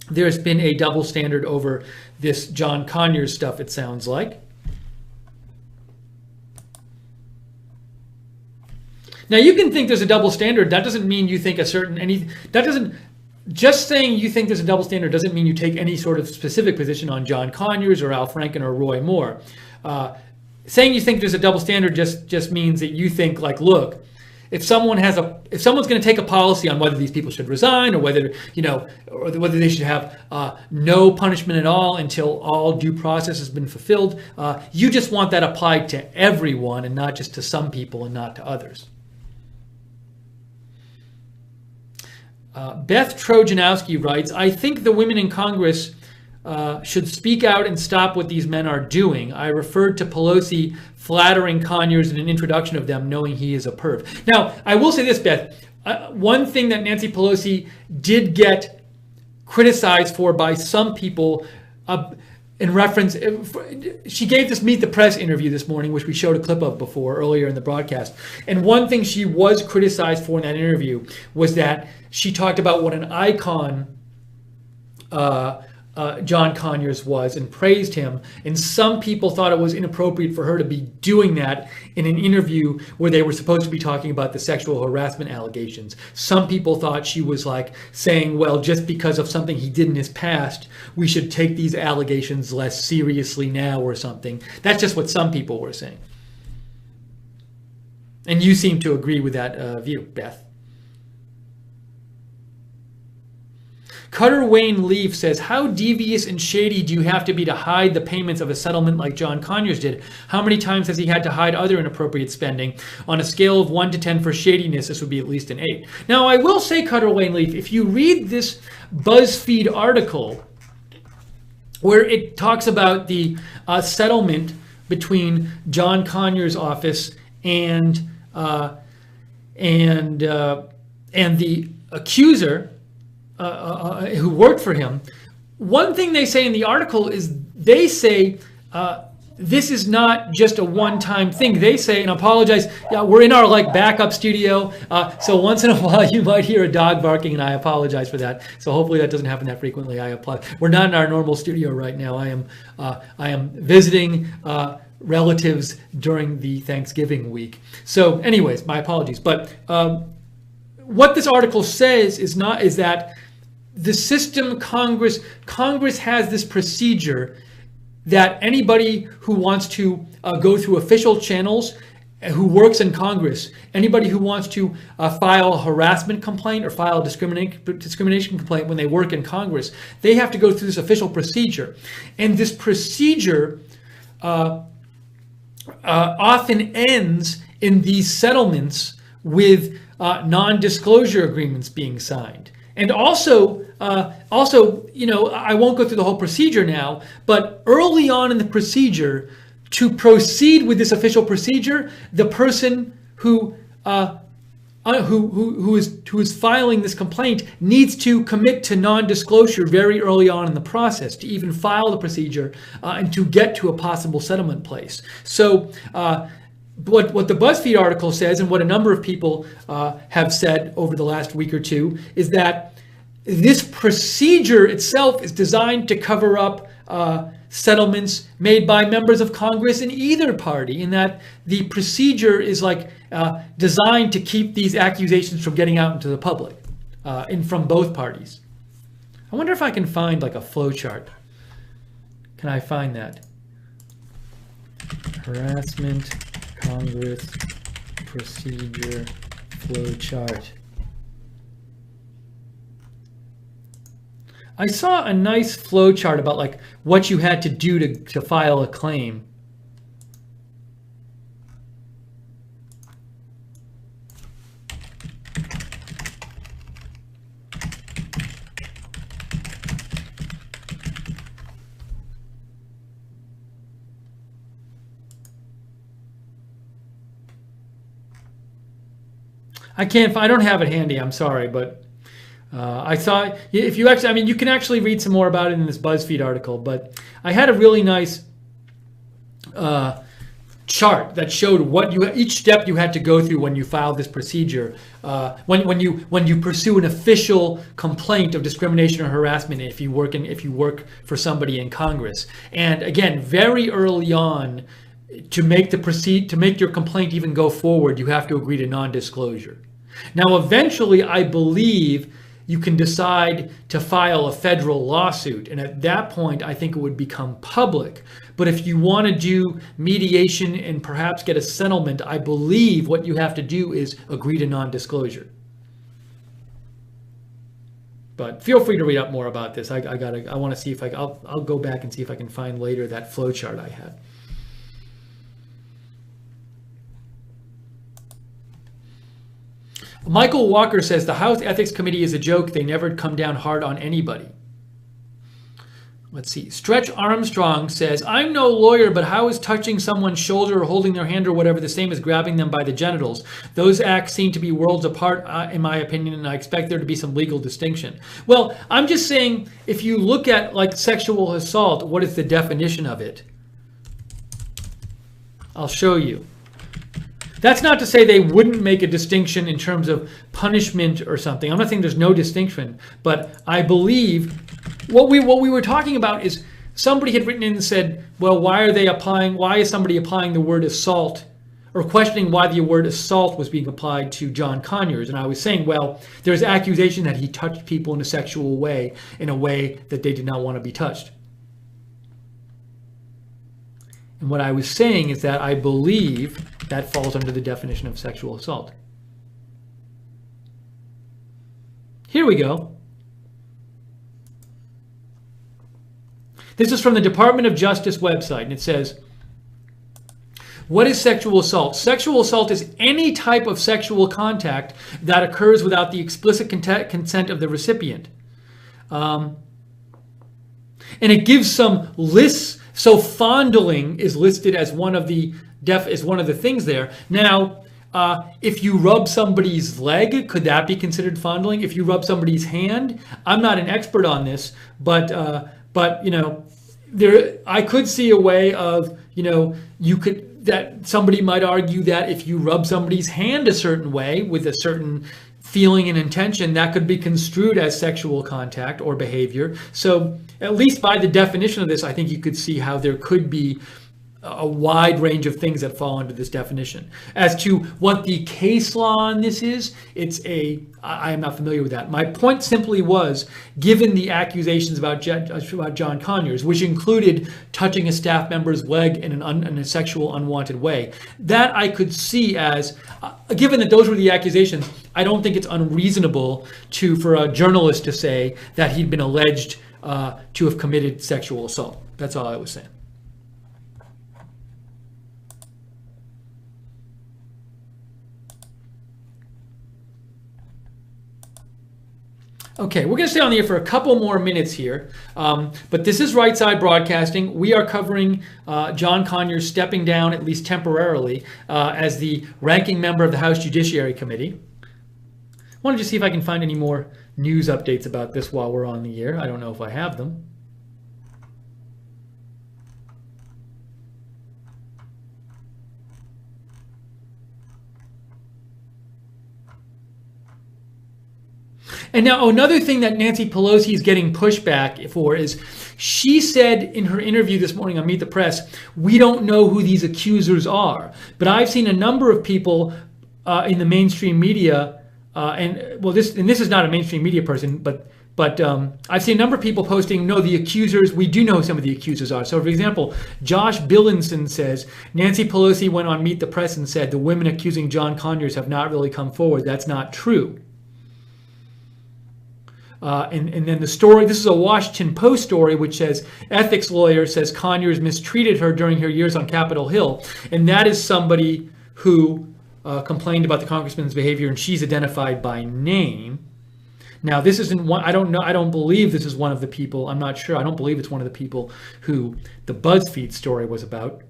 there's been a double standard over this John Conyers stuff, it sounds like. Now you can think there's a double standard. That doesn't mean you think just saying you think there's a double standard doesn't mean you take any sort of specific position on John Conyers or Al Franken or Roy Moore. Saying you think there's a double standard just means that you think, like, look, if someone's going to take a policy on whether these people should resign or whether they should have no punishment at all until all due process has been fulfilled, you just want that applied to everyone and not just to some people and not to others. Beth Trojanowski writes, I think the women in Congress should speak out and stop what these men are doing. I referred to Pelosi flattering Conyers in an introduction of them, knowing he is a perv. Now, I will say this, Beth. One thing that Nancy Pelosi did get criticized for by some people in reference, she gave this Meet the Press interview this morning, which we showed a clip of before earlier in the broadcast. And one thing she was criticized for in that interview was that she talked about what an icon John Conyers was and praised him, and some people thought it was inappropriate for her to be doing that in an interview where they were supposed to be talking about the sexual harassment allegations. Some people thought she was like saying, well, just because of something he did in his past, we should take these allegations less seriously now or something. That's just what some people were saying. And you seem to agree with that view, Beth. Cutter Wayne Leaf says, how devious and shady do you have to be to hide the payments of a settlement like John Conyers did? How many times has he had to hide other inappropriate spending? On a scale of 1 to 10 for shadiness, this would be at least an 8. Now, I will say, Cutter Wayne Leaf, if you read this BuzzFeed article where it talks about the settlement between John Conyers' office and the accuser who worked for him, one thing they say in the article is they say this is not just a one-time thing. They say, and I apologize, yeah, we're in our like backup studio, so once in a while you might hear a dog barking, and I apologize for that. So hopefully that doesn't happen that frequently. I apologize. We're not in our normal studio right now. I am visiting relatives during the Thanksgiving week. So anyways, my apologies. But what this article says is that the system, Congress has this procedure that anybody who wants to go through official channels, who works in Congress, anybody who wants to file a harassment complaint or file a discrimination complaint when they work in Congress, they have to go through this official procedure. And this procedure often ends in these settlements with non-disclosure agreements being signed. And also, you know, I won't go through the whole procedure now, but early on in the procedure, to proceed with this official procedure, the person who is filing this complaint needs to commit to non-disclosure very early on in the process to even file the procedure and to get to a possible settlement place. So what the BuzzFeed article says, and what a number of people have said over the last week or two, is that this procedure itself is designed to cover up settlements made by members of Congress in either party, in that the procedure is like designed to keep these accusations from getting out into the public from both parties. I wonder if I can find like a flow chart. Can I find that? Harassment Congress procedure flow chart. I saw a nice flow chart about like what you had to do to file a claim. I don't have it handy, I'm sorry, but I saw, if you actually, I mean, you can actually read some more about it in this BuzzFeed article, but I had a really nice chart that showed what each step you had to go through when you filed this procedure, when you pursue an official complaint of discrimination or harassment if you work for somebody in Congress. And again, very early on, to make your complaint even go forward, you have to agree to non-disclosure. Now, eventually, I believe you can decide to file a federal lawsuit, and at that point, I think it would become public. But if you want to do mediation and perhaps get a settlement, I believe what you have to do is agree to non-disclosure. But feel free to read up more about this. I want to see if I'll go back and see if I can find later that flow chart I had. Michael Walker says the House Ethics Committee is a joke. They never come down hard on anybody. Let's see. Stretch Armstrong says, I'm no lawyer, but how is touching someone's shoulder or holding their hand or whatever the same as grabbing them by the genitals? Those acts seem to be worlds apart, in my opinion, and I expect there to be some legal distinction. Well, I'm just saying, if you look at like sexual assault, what is the definition of it? I'll show you. That's not to say they wouldn't make a distinction in terms of punishment or something. I'm not saying there's no distinction, but I believe what we were talking about is somebody had written in and said, well, why is somebody applying the word assault, or questioning why the word assault was being applied to John Conyers? And I was saying, well, there's accusation that he touched people in a sexual way, in a way that they did not want to be touched. And what I was saying is that I believe that falls under the definition of sexual assault. Here we go. This is from the Department of Justice website, and it says, what is sexual assault? Sexual assault is any type of sexual contact that occurs without the explicit consent of the recipient. And it gives some lists. So fondling is listed as one of the things there. Now, if you rub somebody's leg, could that be considered fondling? If you rub somebody's hand, I'm not an expert on this, but you know, I could see a way of, you know, that somebody might argue that if you rub somebody's hand a certain way with a certain feeling and intention, that could be construed as sexual contact or behavior. So at least by the definition of this, I think you could see how there could be a wide range of things that fall under this definition. As to what the case law on this is, I am not familiar with that. My point simply was, given the accusations about John Conyers, which included touching a staff member's leg in a sexual unwanted way, that I could see as, given that those were the accusations, I don't think it's unreasonable for a journalist to say that he'd been alleged to have committed sexual assault. That's all I was saying. Okay, we're going to stay on the air for a couple more minutes here, but this is Right Side Broadcasting. We are covering John Conyers stepping down, at least temporarily, as the ranking member of the House Judiciary Committee. I wanted to see if I can find any more news updates about this while we're on the air. I don't know if I have them. And now another thing that Nancy Pelosi is getting pushback for is she said in her interview this morning on Meet the Press, we don't know who these accusers are. But I've seen a number of people in the mainstream media, this is not a mainstream media person, but I've seen a number of people posting, no, the accusers, we do know who some of the accusers are. So for example, Josh Billinson says, Nancy Pelosi went on Meet the Press and said, the women accusing John Conyers have not really come forward. That's not true. And then the story, this is a Washington Post story, which says ethics lawyer says Conyers mistreated her during her years on Capitol Hill. And that is somebody who complained about the congressman's behavior, and she's identified by name. Now, this isn't one, I don't know, I don't believe this is one of the people, I'm not sure, I don't believe it's one of the people who the BuzzFeed story was about.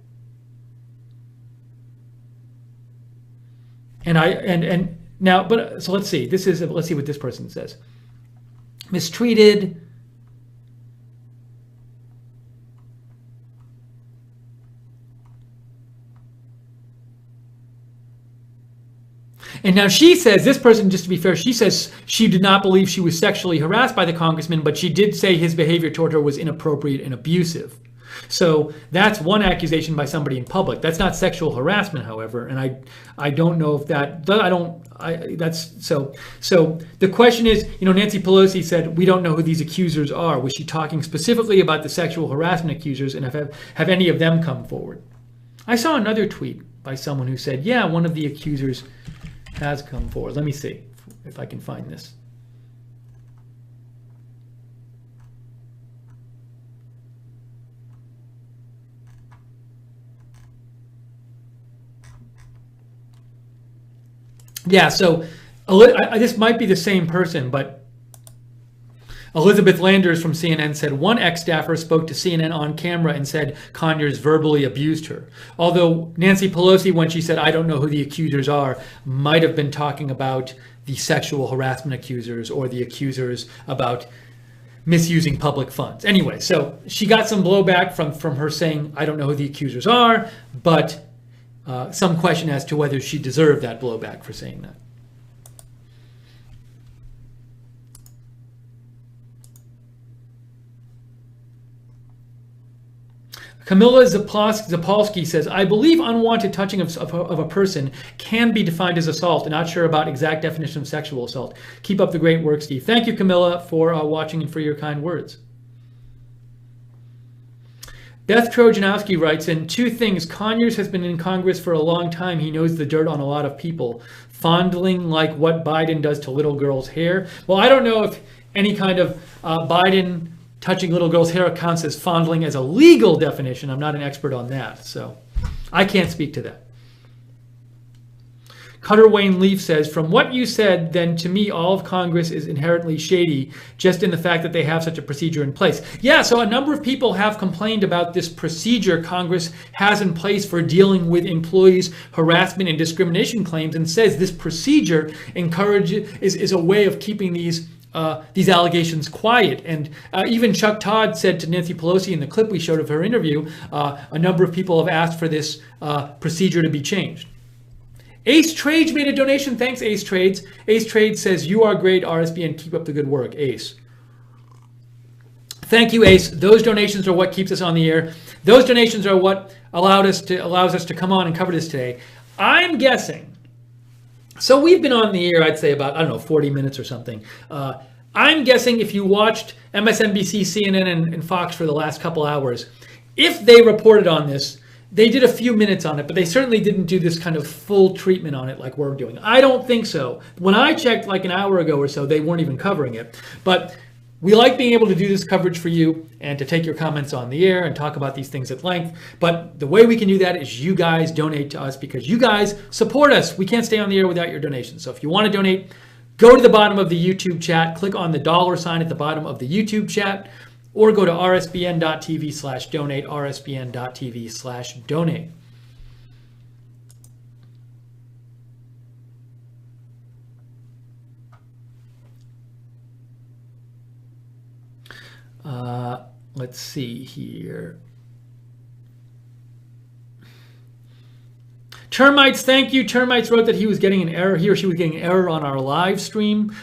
So let's see, let's see what this person says. Mistreated. And now she says, this person, just to be fair, she says she did not believe she was sexually harassed by the congressman, but she did say his behavior toward her was inappropriate and abusive. So that's one accusation by somebody in public. That's not sexual harassment, however, and I don't know if that, so the question is, Nancy Pelosi said, we don't know who these accusers are. Was she talking specifically about the sexual harassment accusers, and have any of them come forward? I saw another tweet by someone who said, yeah, one of the accusers has come forward. Let me see if I can find this. Yeah, so this might be the same person, but Elizabeth Landers from CNN said one ex-staffer spoke to CNN on camera and said Conyers verbally abused her. Although Nancy Pelosi, when she said, I don't know who the accusers are, might have been talking about the sexual harassment accusers or the accusers about misusing public funds. Anyway, so she got some blowback from her saying, I don't know who the accusers are, but some question as to whether she deserved that blowback for saying that. Camilla Zapolsky says, I believe unwanted touching of a person can be defined as assault. I'm not sure about exact definition of sexual assault. Keep up the great work, Steve. Thank you, Camilla, for watching and for your kind words. Beth Trojanowski writes in, two things. Conyers has been in Congress for a long time. He knows the dirt on a lot of people. Fondling like what Biden does to little girls' hair. Well, I don't know if any kind of Biden touching little girls' hair counts as fondling as a legal definition. I'm not an expert on that, so I can't speak to that. Cutter Wayne Leaf says, from what you said, then to me, all of Congress is inherently shady, just in the fact that they have such a procedure in place. Yeah, so a number of people have complained about this procedure Congress has in place for dealing with employees' harassment and discrimination claims, and says this procedure is a way of keeping these allegations quiet. And even Chuck Todd said to Nancy Pelosi in the clip we showed of her interview, a number of people have asked for this procedure to be changed. Ace Trades made a donation. Thanks, Ace Trades. Ace Trades says, you are great, RSBN. Keep up the good work, Ace. Thank you, Ace. Those donations are what keeps us on the air. Those donations are what allows us to come on and cover this today. I'm guessing, so we've been on the air, I'd say about, 40 minutes or something. I'm guessing if you watched MSNBC, CNN, and Fox for the last couple hours, if they reported on this, they did a few minutes on it, but they certainly didn't do this kind of full treatment on it like we're doing. I don't think so. When I checked like an hour ago or so, they weren't even covering it. But we like being able to do this coverage for you and to take your comments on the air and talk about these things at length. But the way we can do that is you guys donate to us, because you guys support us. We can't stay on the air without your donations. So if you want to donate, go to the bottom of the YouTube chat, click on the $ at the bottom of the YouTube chat, or go to rsbn.tv/donate, rsbn.tv/donate. Let's see here. Termites, thank you. Termites wrote that he was getting an error. He or she was getting an error on our live stream.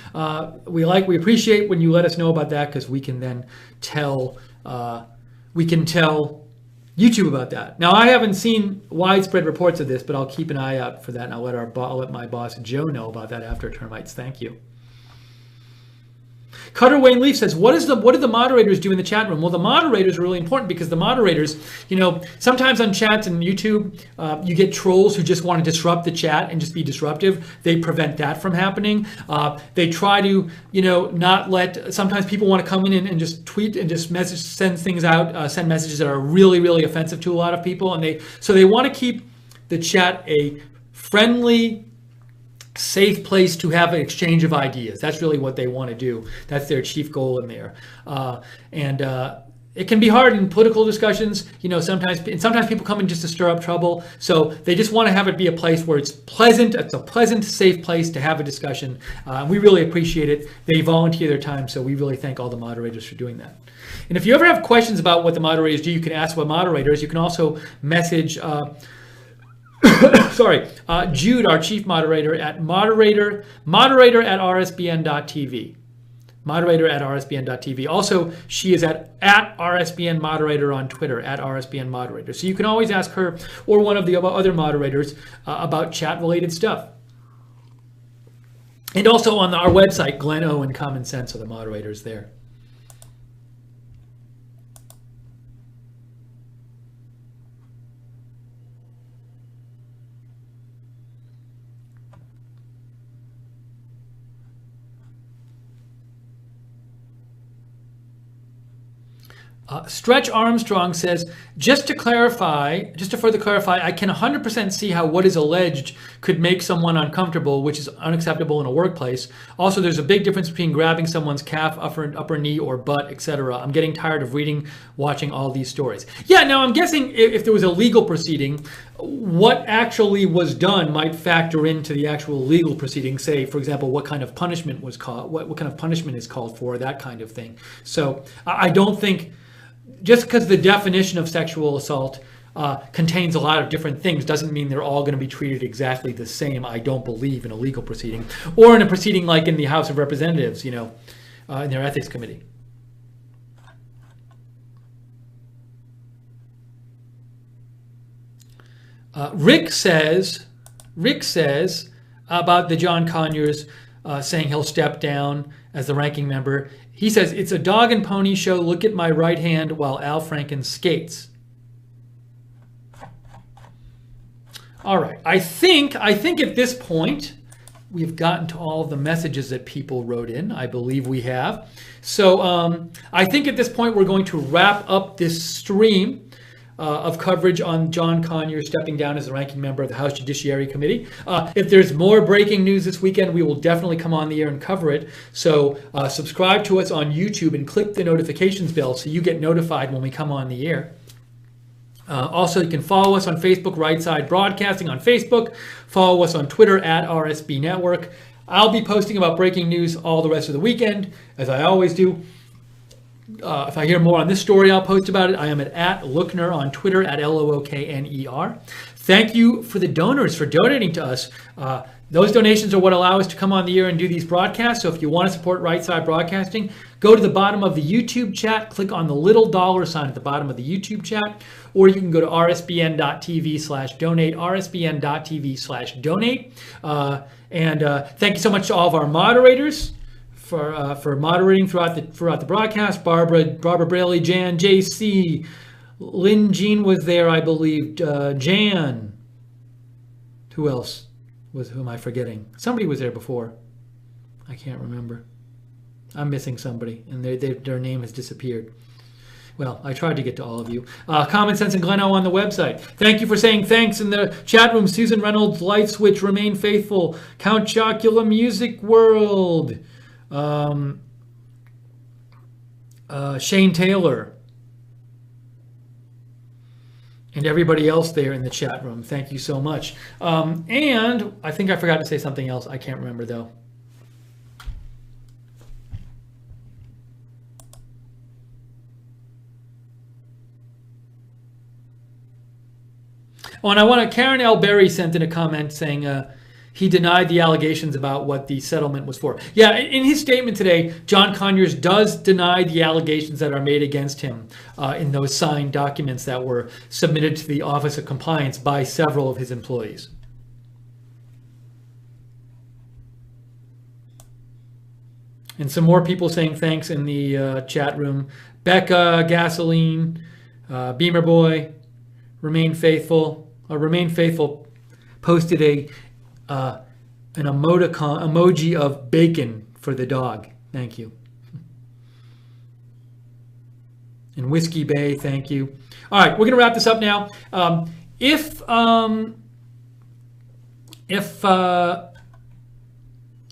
We appreciate when you let us know about that, because we can then tell YouTube about that. Now, I haven't seen widespread reports of this, but I'll keep an eye out for that, and I'll let my boss Joe know about that after. Termites, thank you. Cutter Wayne Leaf says, what do the moderators do in the chat room? Well, the moderators are really important, because the moderators, sometimes on chats and YouTube, you get trolls who just want to disrupt the chat and just be disruptive. They prevent that from happening. They try to, not let, sometimes people want to come in and just tweet and just send things out, send messages that are really, really offensive to a lot of people. And so they want to keep the chat a friendly, safe place to have an exchange of ideas. That's really what they want to do. That's their chief goal in there. It can be hard in political discussions, sometimes people come in just to stir up trouble. So they just want to have it be a place where it's pleasant. It's a pleasant, safe place to have a discussion. We really appreciate it. They volunteer their time, so we really thank all the moderators for doing that. And if you ever have questions about what the moderators do, you can ask what moderators. You can also message Jude, our chief moderator, at moderator at rsbn.tv. Moderator at rsbn.tv. Also, she is at rsbn moderator on Twitter, at rsbn moderator. So you can always ask her or one of the other moderators about chat-related stuff. And also on our website, Glenn O and Common Sense are the moderators there. Stretch Armstrong says, just to further clarify, I can 100% see how what is alleged could make someone uncomfortable, which is unacceptable in a workplace. Also, there's a big difference between grabbing someone's calf, upper knee, or butt, etc. I'm getting tired of watching all these stories. Yeah, now I'm guessing if there was a legal proceeding, what actually was done might factor into the actual legal proceeding. Say, for example, what kind of punishment was called, what kind of punishment is called for, that kind of thing. So I don't think, just because the definition of sexual assault contains a lot of different things doesn't mean they're all going to be treated exactly the same, I don't believe, in a legal proceeding. Or in a proceeding like in the House of Representatives, in their ethics committee. Rick says about the John Conyers saying he'll step down as the ranking member. He says, it's a dog and pony show. Look at my right hand while Al Franken skates. All right. I think at this point, we've gotten to all the messages that people wrote in. I believe we have. So I think at this point we're going to wrap up this stream of coverage on John Conyers stepping down as the ranking member of the House Judiciary Committee. If there's more breaking news this weekend, we will definitely come on the air and cover it. So subscribe to us on YouTube and click the notifications bell so you get notified when we come on the air. Also, you can follow us on Facebook, Right Side Broadcasting on Facebook. Follow us on Twitter at RSB Network. I'll be posting about breaking news all the rest of the weekend, as I always do. If I hear more on this story, I'll post about it. I am at Lookner on Twitter, at LOOKNER. Thank you for the donors for donating to us. Those donations are what allow us to come on the air and do these broadcasts. So if you want to support Right Side Broadcasting, go to the bottom of the YouTube chat, click on the little dollar sign at the bottom of the YouTube chat, or you can go to rsbn.tv/donate, rsbn.tv/donate. And thank you so much to all of our moderators for moderating throughout the broadcast. Barbara Braley, Jan, JC, Lynn Jean was there, I believe. Jan. Who else? Who am I forgetting? Somebody was there before. I can't remember. I'm missing somebody, and their name has disappeared. Well, I tried to get to all of you. Common Sense and Gleno on the website. Thank you for saying thanks in the chat room. Susan Reynolds, Light Switch, Remain Faithful, Count Chocula, Music World, Shane Taylor, and everybody else there in the chat room. Thank you so much. And I think I forgot to say something else. I can't remember though. Oh, and Karen L. Berry sent in a comment saying he denied the allegations about what the settlement was for. Yeah, in his statement today, John Conyers does deny the allegations that are made against him in those signed documents that were submitted to the Office of Compliance by several of his employees. And some more people saying thanks in the chat room. Becca, Gasoline, Beamer Boy, Remain Faithful. Remain Faithful posted an emoji of bacon for the dog. Thank you. And Whiskey Bay, thank you. All right, we're going to wrap this up now. If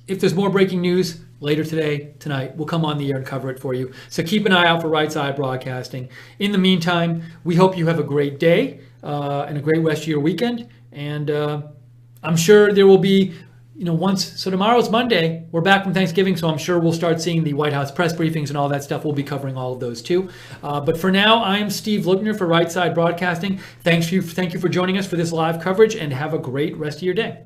there's more breaking news later today, tonight, we'll come on the air and cover it for you. So keep an eye out for Right Side Broadcasting. In the meantime, we hope you have a great day and a great rest of your weekend. And I'm sure there will be, so tomorrow's Monday. We're back from Thanksgiving, so I'm sure we'll start seeing the White House press briefings and all that stuff. We'll be covering all of those too. But for now, I'm Steve Lookner for Right Side Broadcasting. Thank you for joining us for this live coverage, and have a great rest of your day.